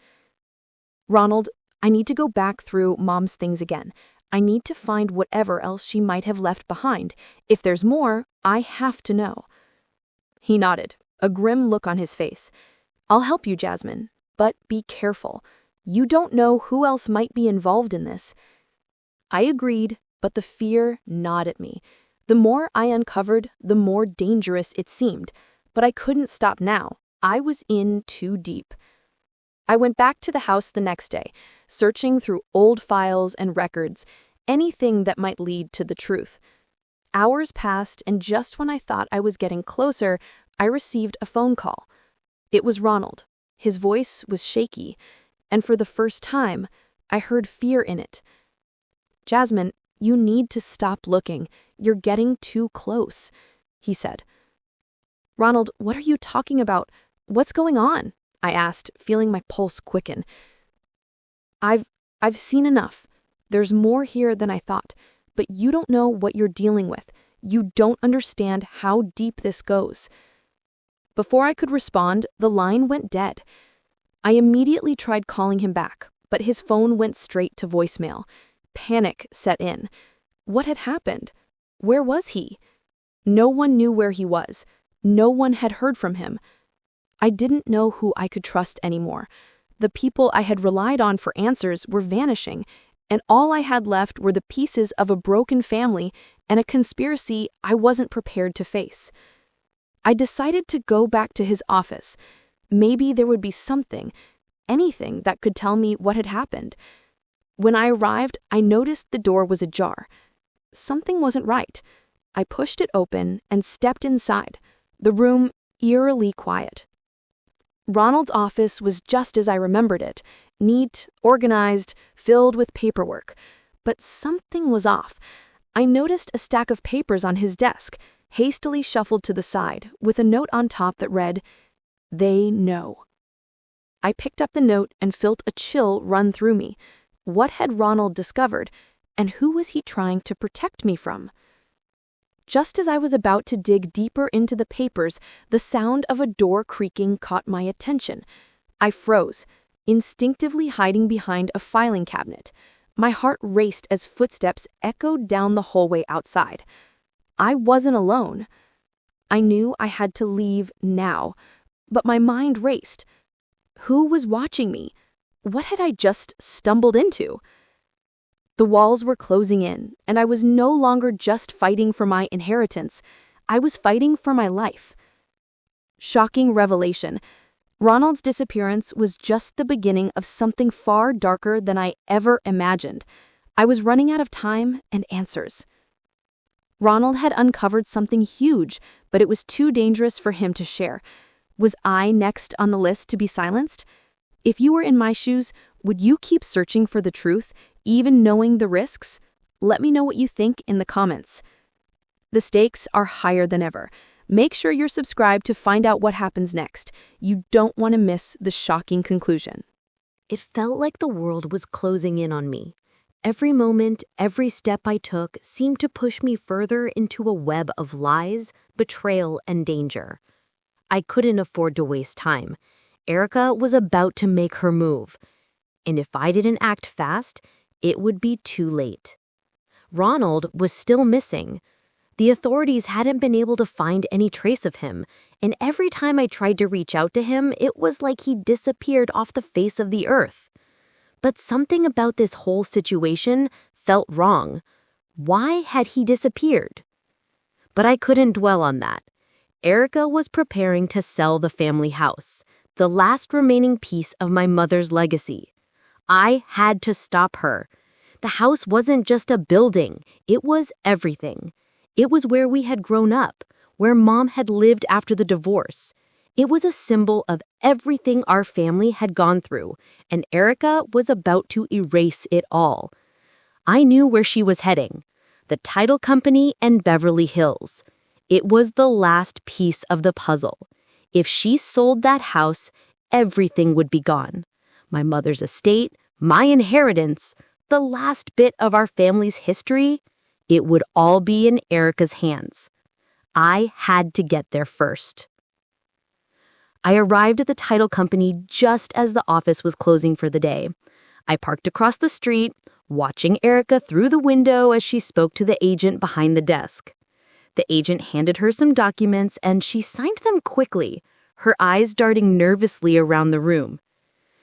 Ronald, I need to go back through Mom's things again. I need to find whatever else she might have left behind. If there's more, I have to know. He nodded, a grim look on his face. I'll help you, Jasmine, but be careful. You don't know who else might be involved in this. I agreed, but the fear gnawed at me. The more I uncovered, the more dangerous it seemed. But I couldn't stop now. I was in too deep. I went back to the house the next day, searching through old files and records, anything that might lead to the truth. Hours passed, and just when I thought I was getting closer, I received a phone call. It was Ronald. His voice was shaky, and for the first time, I heard fear in it. Jasmine, you need to stop looking. You're getting too close, he said. Ronald, what are you talking about? What's going on? I asked, feeling my pulse quicken. I've seen enough. There's more here than I thought, but you don't know what you're dealing with. You don't understand how deep this goes. Before I could respond, the line went dead. I immediately tried calling him back, but his phone went straight to voicemail. Panic set in. What had happened? Where was he? No one knew where he was. No one had heard from him. I didn't know who I could trust anymore. The people I had relied on for answers were vanishing, and all I had left were the pieces of a broken family and a conspiracy I wasn't prepared to face. I decided to go back to his office. Maybe there would be something, anything that could tell me what had happened. When I arrived, I noticed the door was ajar. Something wasn't right. I pushed it open and stepped inside, the room eerily quiet. Ronald's office was just as I remembered it, neat, organized, filled with paperwork. But something was off. I noticed a stack of papers on his desk, hastily shuffled to the side, with a note on top that read, "They know." I picked up the note and felt a chill run through me. What had Ronald discovered, and who was he trying to protect me from? Just as I was about to dig deeper into the papers, the sound of a door creaking caught my attention. I froze, instinctively hiding behind a filing cabinet. My heart raced as footsteps echoed down the hallway outside. I wasn't alone. I knew I had to leave now, but my mind raced. Who was watching me? What had I just stumbled into? The walls were closing in, and I was no longer just fighting for my inheritance. I was fighting for my life. Shocking revelation. Ronald's disappearance was just the beginning of something far darker than I ever imagined. I was running out of time and answers. Ronald had uncovered something huge, but it was too dangerous for him to share. Was I next on the list to be silenced? If you were in my shoes, would you keep searching for the truth, even knowing the risks? Let me know what you think in the comments. The stakes are higher than ever. Make sure you're subscribed to find out what happens next. You don't want to miss the shocking conclusion. It felt like the world was closing in on me. Every moment, every step I took seemed to push me further into a web of lies, betrayal, and danger. I couldn't afford to waste time. Erica was about to make her move. And if I didn't act fast, it would be too late. Ronald was still missing. The authorities hadn't been able to find any trace of him, and every time I tried to reach out to him, it was like he disappeared off the face of the earth. But something about this whole situation felt wrong. Why had he disappeared? But I couldn't dwell on that. Erica was preparing to sell the family house, the last remaining piece of my mother's legacy. I had to stop her. The house wasn't just a building, it was everything. It was where we had grown up, where Mom had lived after the divorce. It was a symbol of everything our family had gone through, and Erica was about to erase it all. I knew where she was heading: the title company and Beverly Hills. It was the last piece of the puzzle. If she sold that house, everything would be gone. My mother's estate, my inheritance, the last bit of our family's history, it would all be in Erica's hands. I had to get there first. I arrived at the title company just as the office was closing for the day. I parked across the street, watching Erica through the window as she spoke to the agent behind the desk. The agent handed her some documents and she signed them quickly, her eyes darting nervously around the room.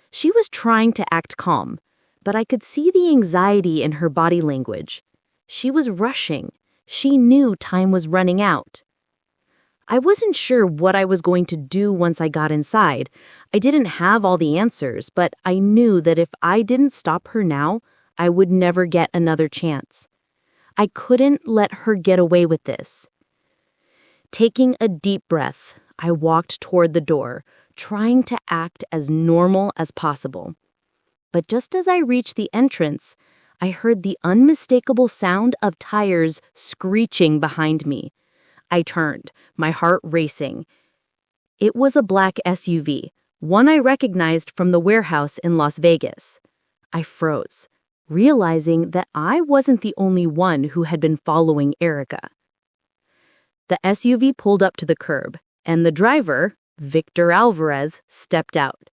She was trying to act calm, but I could see the anxiety in her body language. She was rushing. She knew time was running out. I wasn't sure what I was going to do once I got inside. I didn't have all the answers, but I knew that if I didn't stop her now, I would never get another chance. I couldn't let her get away with this. Taking a deep breath, I walked toward the door, trying to act as normal as possible. But just as I reached the entrance, I heard the unmistakable sound of tires screeching behind me. I turned, my heart racing. It was a black SUV, one I recognized from the warehouse in Las Vegas. I froze, realizing that I wasn't the only one who had been following Erica. The SUV pulled up to the curb, and the driver, Victor Alvarez, stepped out.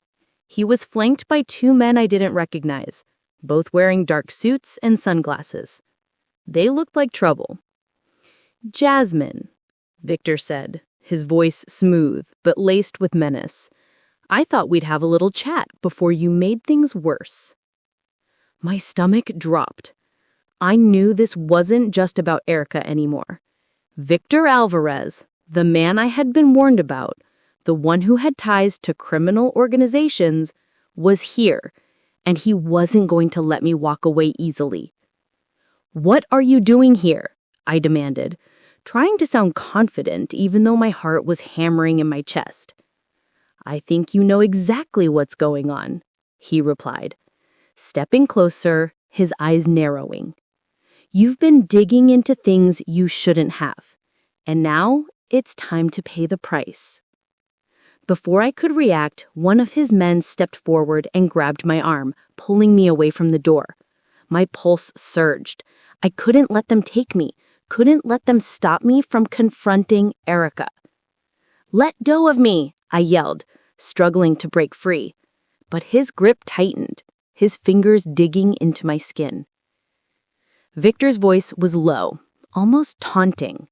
He was flanked by two men I didn't recognize, both wearing dark suits and sunglasses. They looked like trouble. "Jasmine," Victor said, his voice smooth but laced with menace. "I thought we'd have a little chat before you made things worse." My stomach dropped. I knew this wasn't just about Erica anymore. Victor Alvarez, the man I had been warned about, the one who had ties to criminal organizations, was here, and he wasn't going to let me walk away easily. "What are you doing here?" I demanded, trying to sound confident even though my heart was hammering in my chest. "I think you know exactly what's going on," he replied, stepping closer, his eyes narrowing. "You've been digging into things you shouldn't have, and now it's time to pay the price." Before I could react, one of his men stepped forward and grabbed my arm, pulling me away from the door. My pulse surged. I couldn't let them take me, couldn't let them stop me from confronting Erica. "Let go of me," I yelled, struggling to break free. But his grip tightened, his fingers digging into my skin. Victor's voice was low, almost taunting.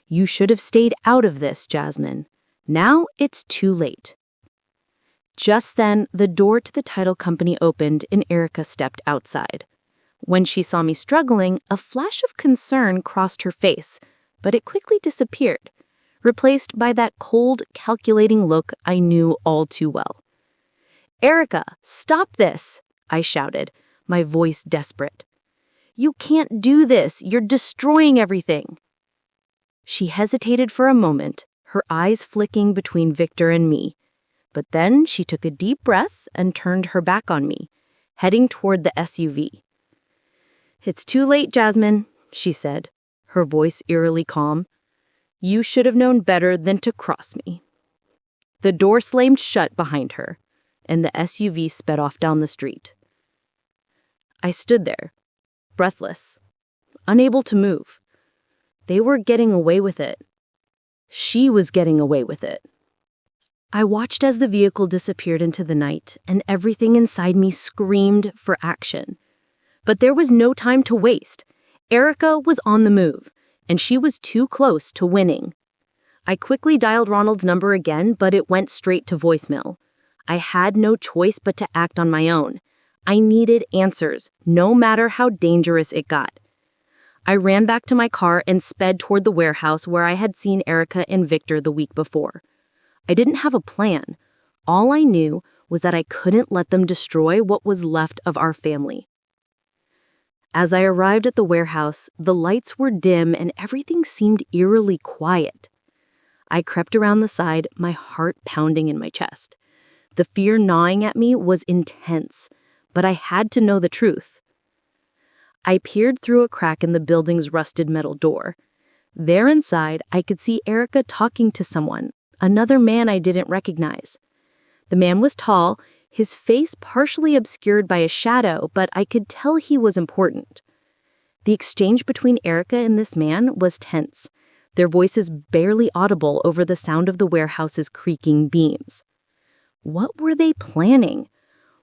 "You should have stayed out of this, Jasmine. Now it's too late." Just then, the door to the title company opened and Erica stepped outside. When she saw me struggling, a flash of concern crossed her face, but it quickly disappeared, replaced by that cold, calculating look I knew all too well. "Erica, stop this!" I shouted, my voice desperate. "You can't do this! You're destroying everything!" She hesitated for a moment, her eyes flicking between Victor and me. But then she took a deep breath and turned her back on me, heading toward the SUV. "It's too late, Jasmine," she said, her voice eerily calm. "You should have known better than to cross me." The door slammed shut behind her, and the SUV sped off down the street. I stood there, breathless, unable to move. They were getting away with it. She was getting away with it. I watched as the vehicle disappeared into the night, and everything inside me screamed for action. But there was no time to waste. Erica was on the move, and she was too close to winning. I quickly dialed Ronald's number again, but it went straight to voicemail. I had no choice but to act on my own. I needed answers, no matter how dangerous it got. I ran back to my car and sped toward the warehouse where I had seen Erica and Victor the week before. I didn't have a plan. All I knew was that I couldn't let them destroy what was left of our family. As I arrived at the warehouse, the lights were dim and everything seemed eerily quiet. I crept around the side, my heart pounding in my chest. The fear gnawing at me was intense, but I had to know the truth. I peered through a crack in the building's rusted metal door. There inside, I could see Erica talking to someone, another man I didn't recognize. The man was tall, his face partially obscured by a shadow, but I could tell he was important. The exchange between Erica and this man was tense, their voices barely audible over the sound of the warehouse's creaking beams. What were they planning?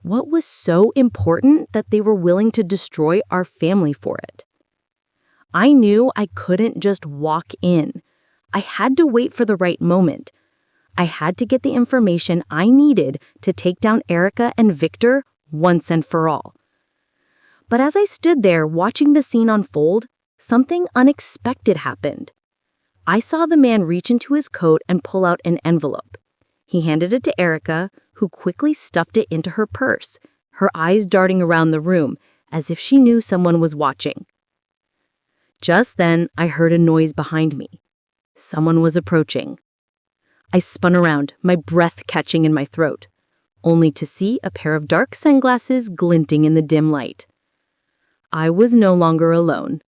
What was so important that they were willing to destroy our family for it? I knew I couldn't just walk in. I had to wait for the right moment. I had to get the information I needed to take down Erica and Victor once and for all. But as I stood there watching the scene unfold, something unexpected happened. I saw the man reach into his coat and pull out an envelope. He handed it to Erica, who quickly stuffed it into her purse, her eyes darting around the room as if she knew someone was watching. Just then, I heard a noise behind me. Someone was approaching. I spun around, my breath catching in my throat, only to see a pair of dark sunglasses glinting in the dim light. I was no longer alone.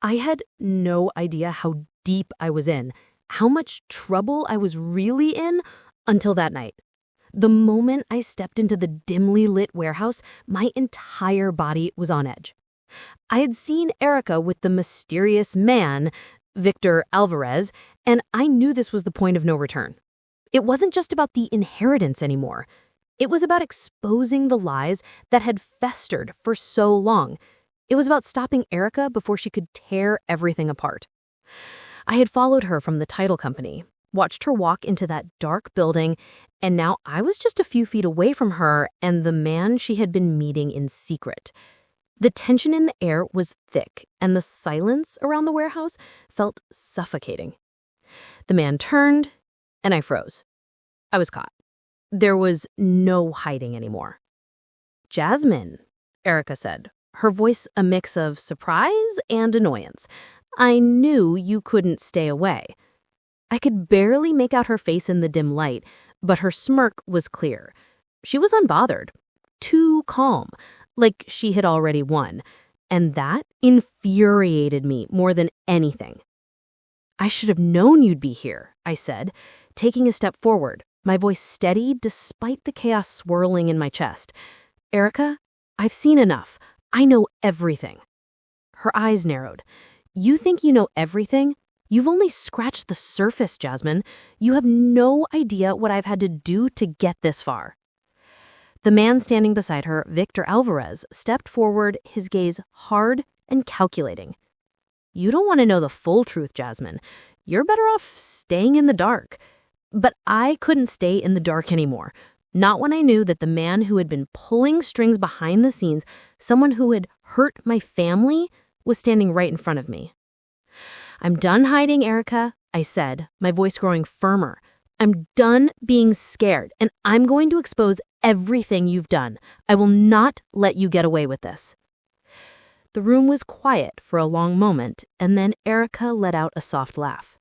I had no idea how deep I was in, how much trouble I was really in until that night. The moment I stepped into the dimly lit warehouse, my entire body was on edge. I had seen Erica with the mysterious man, Victor Alvarez, and I knew this was the point of no return. It wasn't just about the inheritance anymore. It was about exposing the lies that had festered for so long. It was about stopping Erica before she could tear everything apart. I had followed her from the title company, watched her walk into that dark building, and now I was just a few feet away from her and the man she had been meeting in secret. The tension in the air was thick, and the silence around the warehouse felt suffocating. The man turned, and I froze. I was caught. There was no hiding anymore. "Jasmine," Erica said, her voice a mix of surprise and annoyance. "I knew you couldn't stay away." I could barely make out her face in the dim light, but her smirk was clear. She was unbothered, too calm, like she had already won, and that infuriated me more than anything. "I should have known you'd be here," I said, taking a step forward, my voice steady despite the chaos swirling in my chest. "Erica, I've seen enough. I know everything." Her eyes narrowed. "You think you know everything? You've only scratched the surface, Jasmine. You have no idea what I've had to do to get this far." The man standing beside her, Victor Alvarez, stepped forward, his gaze hard and calculating. "You don't want to know the full truth, Jasmine. You're better off staying in the dark." But I couldn't stay in the dark anymore. Not when I knew that the man who had been pulling strings behind the scenes, someone who had hurt my family, was standing right in front of me. "I'm done hiding, Erica," I said, my voice growing firmer. "I'm done being scared, and I'm going to expose everything you've done. I will not let you get away with this." The room was quiet for a long moment, and then Erica let out a soft laugh.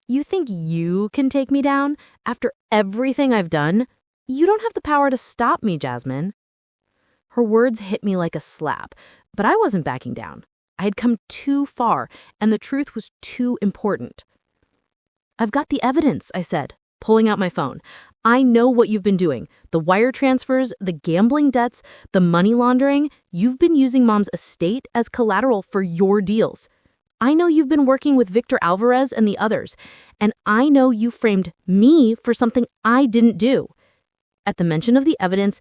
"You think you can take me down? After everything I've done? You don't have the power to stop me, Jasmine." Her words hit me like a slap, but I wasn't backing down. I had come too far, and the truth was too important. "I've got the evidence," I said, pulling out my phone. "I know what you've been doing. The wire transfers, the gambling debts, the money laundering. You've been using Mom's estate as collateral for your deals. I know you've been working with Victor Alvarez and the others, and I know you framed me for something I didn't do." At the mention of the evidence,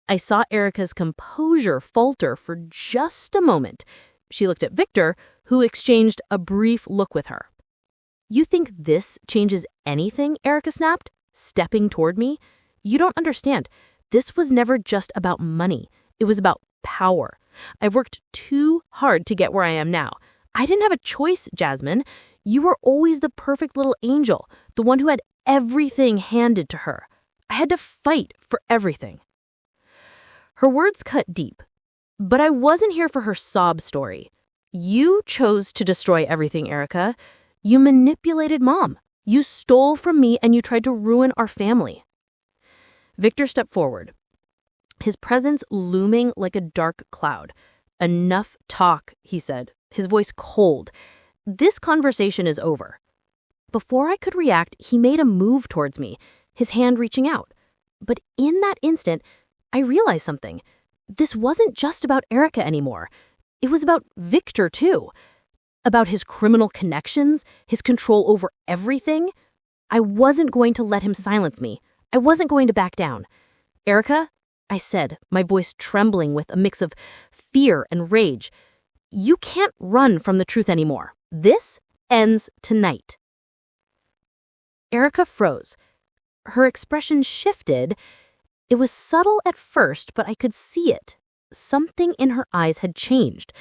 I saw Erica's composure falter for just a moment. She looked at Victor, who exchanged a brief look with her. "You think this changes anything?" Erica snapped, stepping toward me. "You don't understand. This was never just about money. It was about power. I've worked too hard to get where I am now. I didn't have a choice, Jasmine. You were always the perfect little angel, the one who had everything handed to her. I had to fight for everything." Her words cut deep, but I wasn't here for her sob story. "You chose to destroy everything, Erica. You manipulated Mom. You stole from me and you tried to ruin our family." Victor stepped forward, his presence looming like a dark cloud. "Enough talk," he said, his voice cold. "This conversation is over." Before I could react, he made a move towards me, his hand reaching out. But in that instant, I realized something. This wasn't just about Erica anymore. It was about Victor, too. About his criminal connections, his control over everything. I wasn't going to let him silence me. I wasn't going to back down. "Erica," I said, my voice trembling with a mix of fear and rage, "you can't run from the truth anymore. This ends tonight." Erica froze. Her expression shifted. It was subtle at first, but I could see it. Something in her eyes had changed.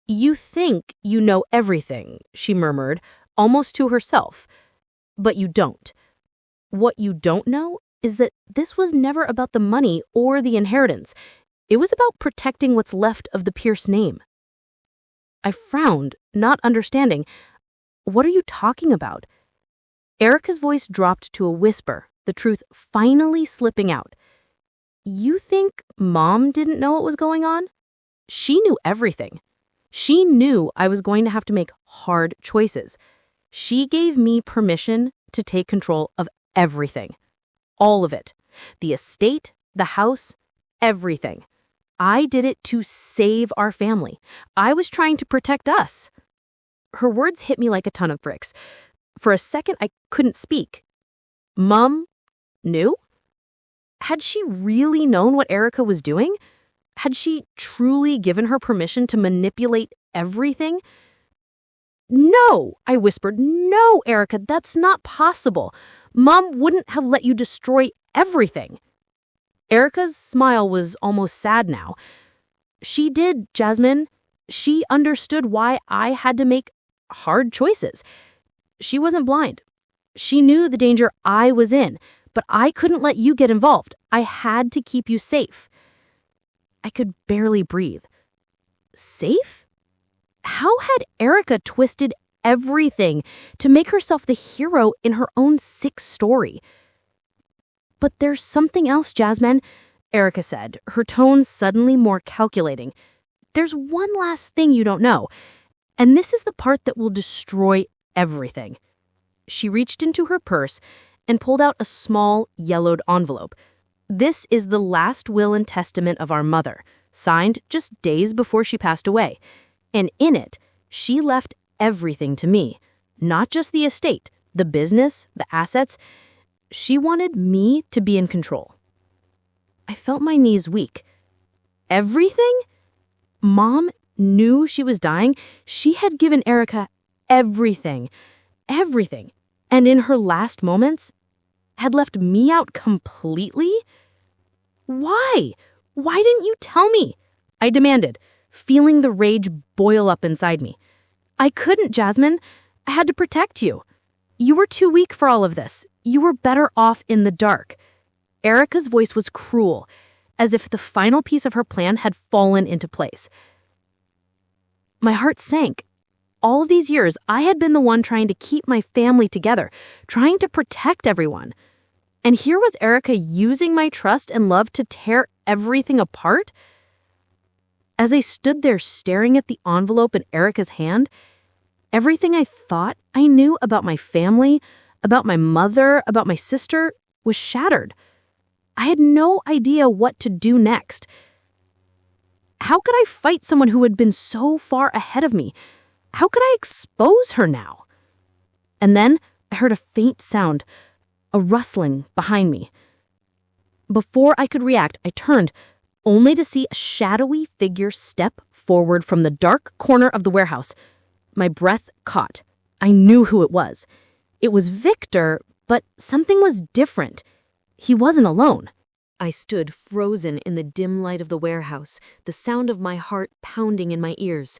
"You think you know everything," she murmured, almost to herself. "But you don't. What you don't know is that this was never about the money or the inheritance. It was about protecting what's left of the Pierce name." I frowned, not understanding. "What are you talking about?" Erica's voice dropped to a whisper, the truth finally slipping out. "You think Mom didn't know what was going on? She knew everything. She knew I was going to have to make hard choices. She gave me permission to take control of everything. All of it. The estate, the house, everything. I did it to save our family. I was trying to protect us. Her words hit me like a ton of bricks. For a second, I couldn't speak. Mom knew? Had she really known what Erica was doing? Had she truly given her permission to manipulate everything? No, I whispered. No, Erica, that's not possible. Mom wouldn't have let you destroy everything. Erica's smile was almost sad now. She did, Jasmine. She understood why I had to make hard choices. She wasn't blind. She knew the danger I was in, but I couldn't let you get involved. I had to keep you safe. I could barely breathe. Safe? How had Erica twisted everything to make herself the hero in her own sick story? But there's something else, Jasmine, Erica said, her tone suddenly more calculating. There's one last thing you don't know, and this is the part that will destroy everything. She reached into her purse and pulled out a small, yellowed envelope. This is the last will and testament of our mother, signed just days before she passed away. And in it, she left everything to me, not just the estate, the business, the assets. She wanted me to be in control. I felt my knees weak. Everything? Mom knew she was dying. She had given Erica everything. Everything. And in her last moments, had left me out completely? Why? Why didn't you tell me? I demanded, feeling the rage boil up inside me. I couldn't, Jasmine. I had to protect you. You were too weak for all of this. You were better off in the dark. Erica's voice was cruel, as if the final piece of her plan had fallen into place. My heart sank. All of these years, I had been the one trying to keep my family together, trying to protect everyone. And here was Erica using my trust and love to tear everything apart? As I stood there staring at the envelope in Erica's hand, everything I thought I knew about my family, about my mother, about my sister, was shattered. I had no idea what to do next. How could I fight someone who had been so far ahead of me? How could I expose her now? And then I heard a faint sound, a rustling behind me. Before I could react, I turned, only to see a shadowy figure step forward from the dark corner of the warehouse. My breath caught. I knew who it was. It was Victor, but something was different. He wasn't alone. I stood frozen in the dim light of the warehouse, the sound of my heart pounding in my ears.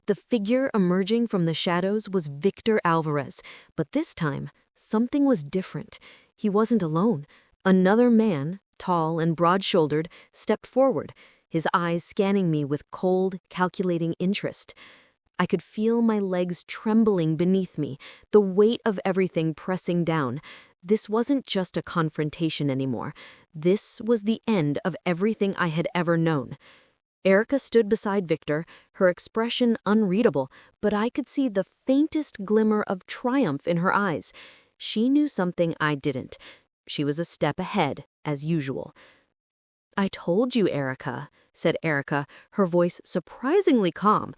The figure emerging from the shadows was Victor Alvarez, but this time, something was different. He wasn't alone. Another man, tall and broad-shouldered, stepped forward, his eyes scanning me with cold, calculating interest. I could feel my legs trembling beneath me, the weight of everything pressing down. This wasn't just a confrontation anymore. This was the end of everything I had ever known. Erica stood beside Victor, her expression unreadable, but I could see the faintest glimmer of triumph in her eyes. She knew something I didn't. She was a step ahead, as usual. "I told you, Erica," said Erica, her voice surprisingly calm.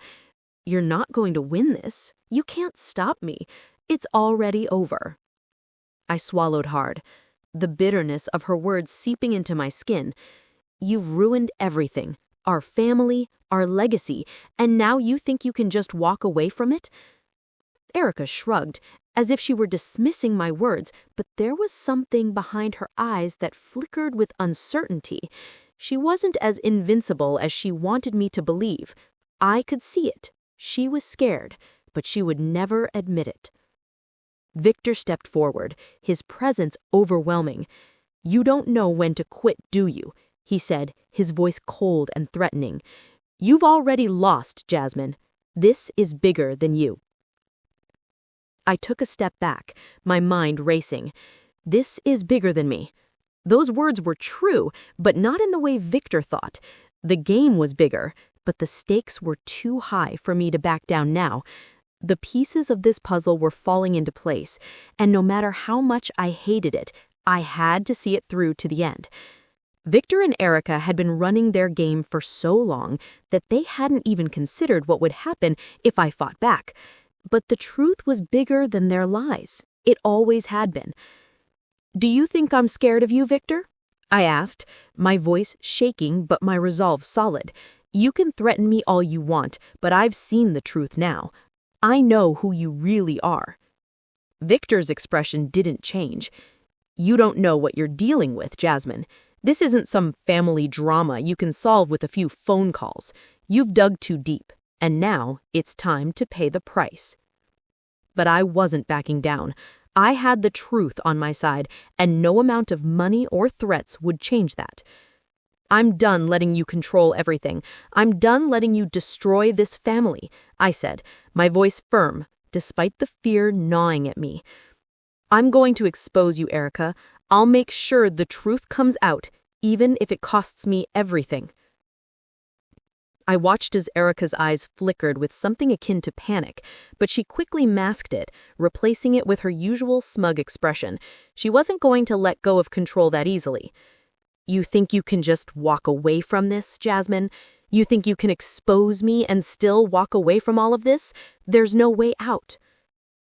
"You're not going to win this. You can't stop me. It's already over." I swallowed hard, the bitterness of her words seeping into my skin. "You've ruined everything. Our family, our legacy, and now you think you can just walk away from it?" Erica shrugged, as if she were dismissing my words, but there was something behind her eyes that flickered with uncertainty. She wasn't as invincible as she wanted me to believe. I could see it. She was scared, but she would never admit it. Victor stepped forward, his presence overwhelming. "You don't know when to quit, do you?" he said, his voice cold and threatening. "You've already lost, Jasmine. This is bigger than you." I took a step back, my mind racing. This is bigger than me. Those words were true, but not in the way Victor thought. The game was bigger. but the stakes were too high for me to back down now. The pieces of this puzzle were falling into place, and no matter how much I hated it, I had to see it through to the end. Victor and Erica had been running their game for so long that they hadn't even considered what would happen if I fought back. But the truth was bigger than their lies. It always had been. "Do you think I'm scared of you, Victor?" I asked, my voice shaking but my resolve solid. "You can threaten me all you want, but I've seen the truth now. I know who you really are." Victor's expression didn't change. "You don't know what you're dealing with, Jasmine. This isn't some family drama you can solve with a few phone calls. You've dug too deep, and now it's time to pay the price." But I wasn't backing down. I had the truth on my side, and no amount of money or threats would change that. "I'm done letting you control everything. I'm done letting you destroy this family," I said, my voice firm, despite the fear gnawing at me. "I'm going to expose you, Erica. I'll make sure the truth comes out, even if it costs me everything." I watched as Erica's eyes flickered with something akin to panic, but she quickly masked it, replacing it with her usual smug expression. She wasn't going to let go of control that easily. "You think you can just walk away from this, Jasmine? You think you can expose me and still walk away from all of this? There's no way out."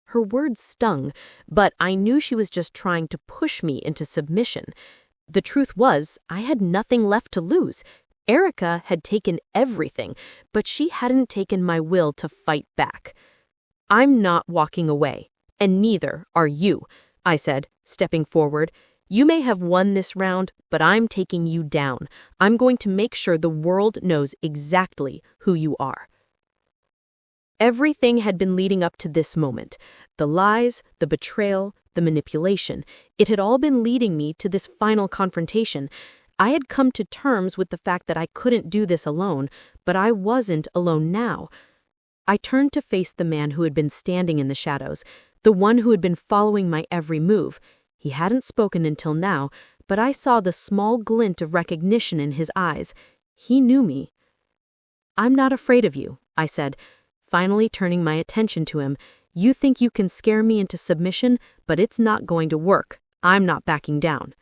Her words stung, but I knew she was just trying to push me into submission. The truth was, I had nothing left to lose. Erica had taken everything, but she hadn't taken my will to fight back. "I'm not walking away, and neither are you," I said, stepping forward. "You may have won this round, but I'm taking you down. I'm going to make sure the world knows exactly who you are." Everything had been leading up to this moment. The lies, the betrayal, the manipulation. It had all been leading me to this final confrontation. I had come to terms with the fact that I couldn't do this alone, but I wasn't alone now. I turned to face the man who had been standing in the shadows, the one who had been following my every move. He hadn't spoken until now, but I saw the small glint of recognition in his eyes. He knew me. "I'm not afraid of you," I said, finally turning my attention to him. "You think you can scare me into submission, but it's not going to work. I'm not backing down."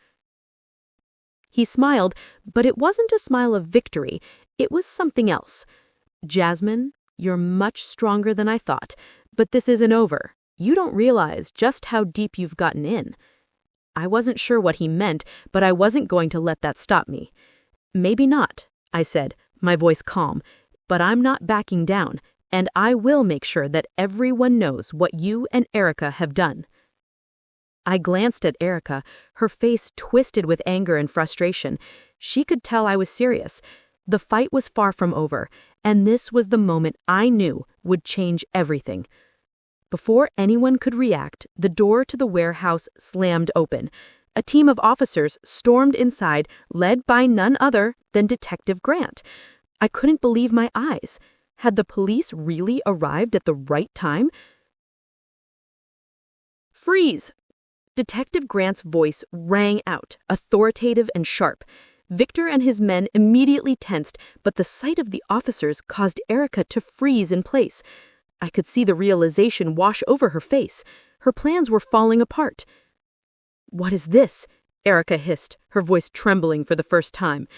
He smiled, but it wasn't a smile of victory. It was something else. "Jasmine, you're much stronger than I thought, but this isn't over. You don't realize just how deep you've gotten in." I wasn't sure what he meant, but I wasn't going to let that stop me. "Maybe not," I said, my voice calm, "but I'm not backing down, and I will make sure that everyone knows what you and Erica have done." I glanced at Erica, her face twisted with anger and frustration. She could tell I was serious. The fight was far from over, and this was the moment I knew would change everything. Before anyone could react, the door to the warehouse slammed open. A team of officers stormed inside, led by none other than Detective Grant. I couldn't believe my eyes. Had the police really arrived at the right time? "Freeze!" Detective Grant's voice rang out, authoritative and sharp. Victor and his men immediately tensed, but the sight of the officers caused Erica to freeze in place. I could see the realization wash over her face. Her plans were falling apart. "What is this?" Erica hissed, her voice trembling for the first time.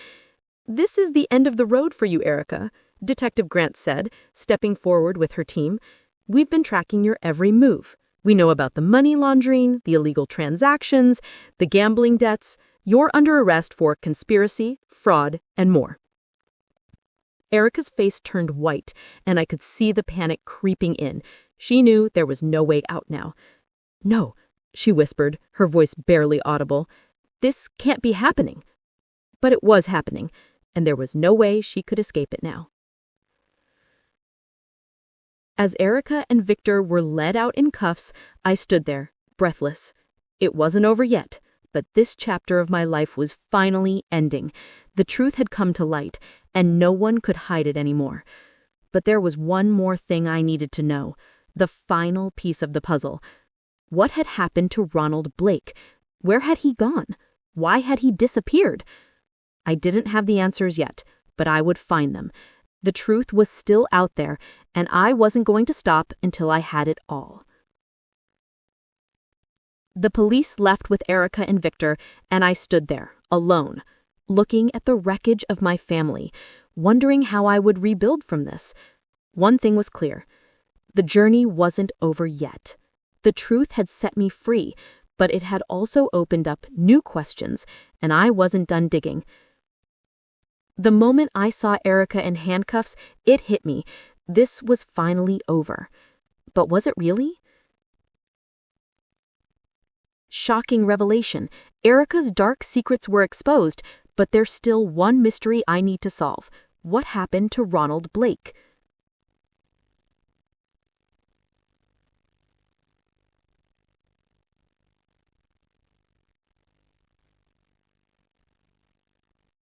"This is the end of the road for you, Erica," Detective Grant said, stepping forward with her team. "We've been tracking your every move. We know about the money laundering, the illegal transactions, the gambling debts. You're under arrest for conspiracy, fraud, and more." Erica's face turned white, and I could see the panic creeping in. She knew there was no way out now. "No," she whispered, her voice barely audible. "This can't be happening." But it was happening, and there was no way she could escape it now. As Erica and Victor were led out in cuffs, I stood there, breathless. It wasn't over yet, but this chapter of my life was finally ending. The truth had come to light, and no one could hide it anymore. But there was one more thing I needed to know, the final piece of the puzzle. What had happened to Ronald Blake? Where had he gone? Why had he disappeared? I didn't have the answers yet, but I would find them. The truth was still out there, and I wasn't going to stop until I had it all. The police left with Erica and Victor, and I stood there, alone, looking at the wreckage of my family, wondering how I would rebuild from this. One thing was clear. The journey wasn't over yet. The truth had set me free, but it had also opened up new questions, and I wasn't done digging. The moment I saw Erica in handcuffs, it hit me. This was finally over. But was it really? Shocking revelation. Erica's dark secrets were exposed, but there's still one mystery I need to solve. What happened to Ronald Blake?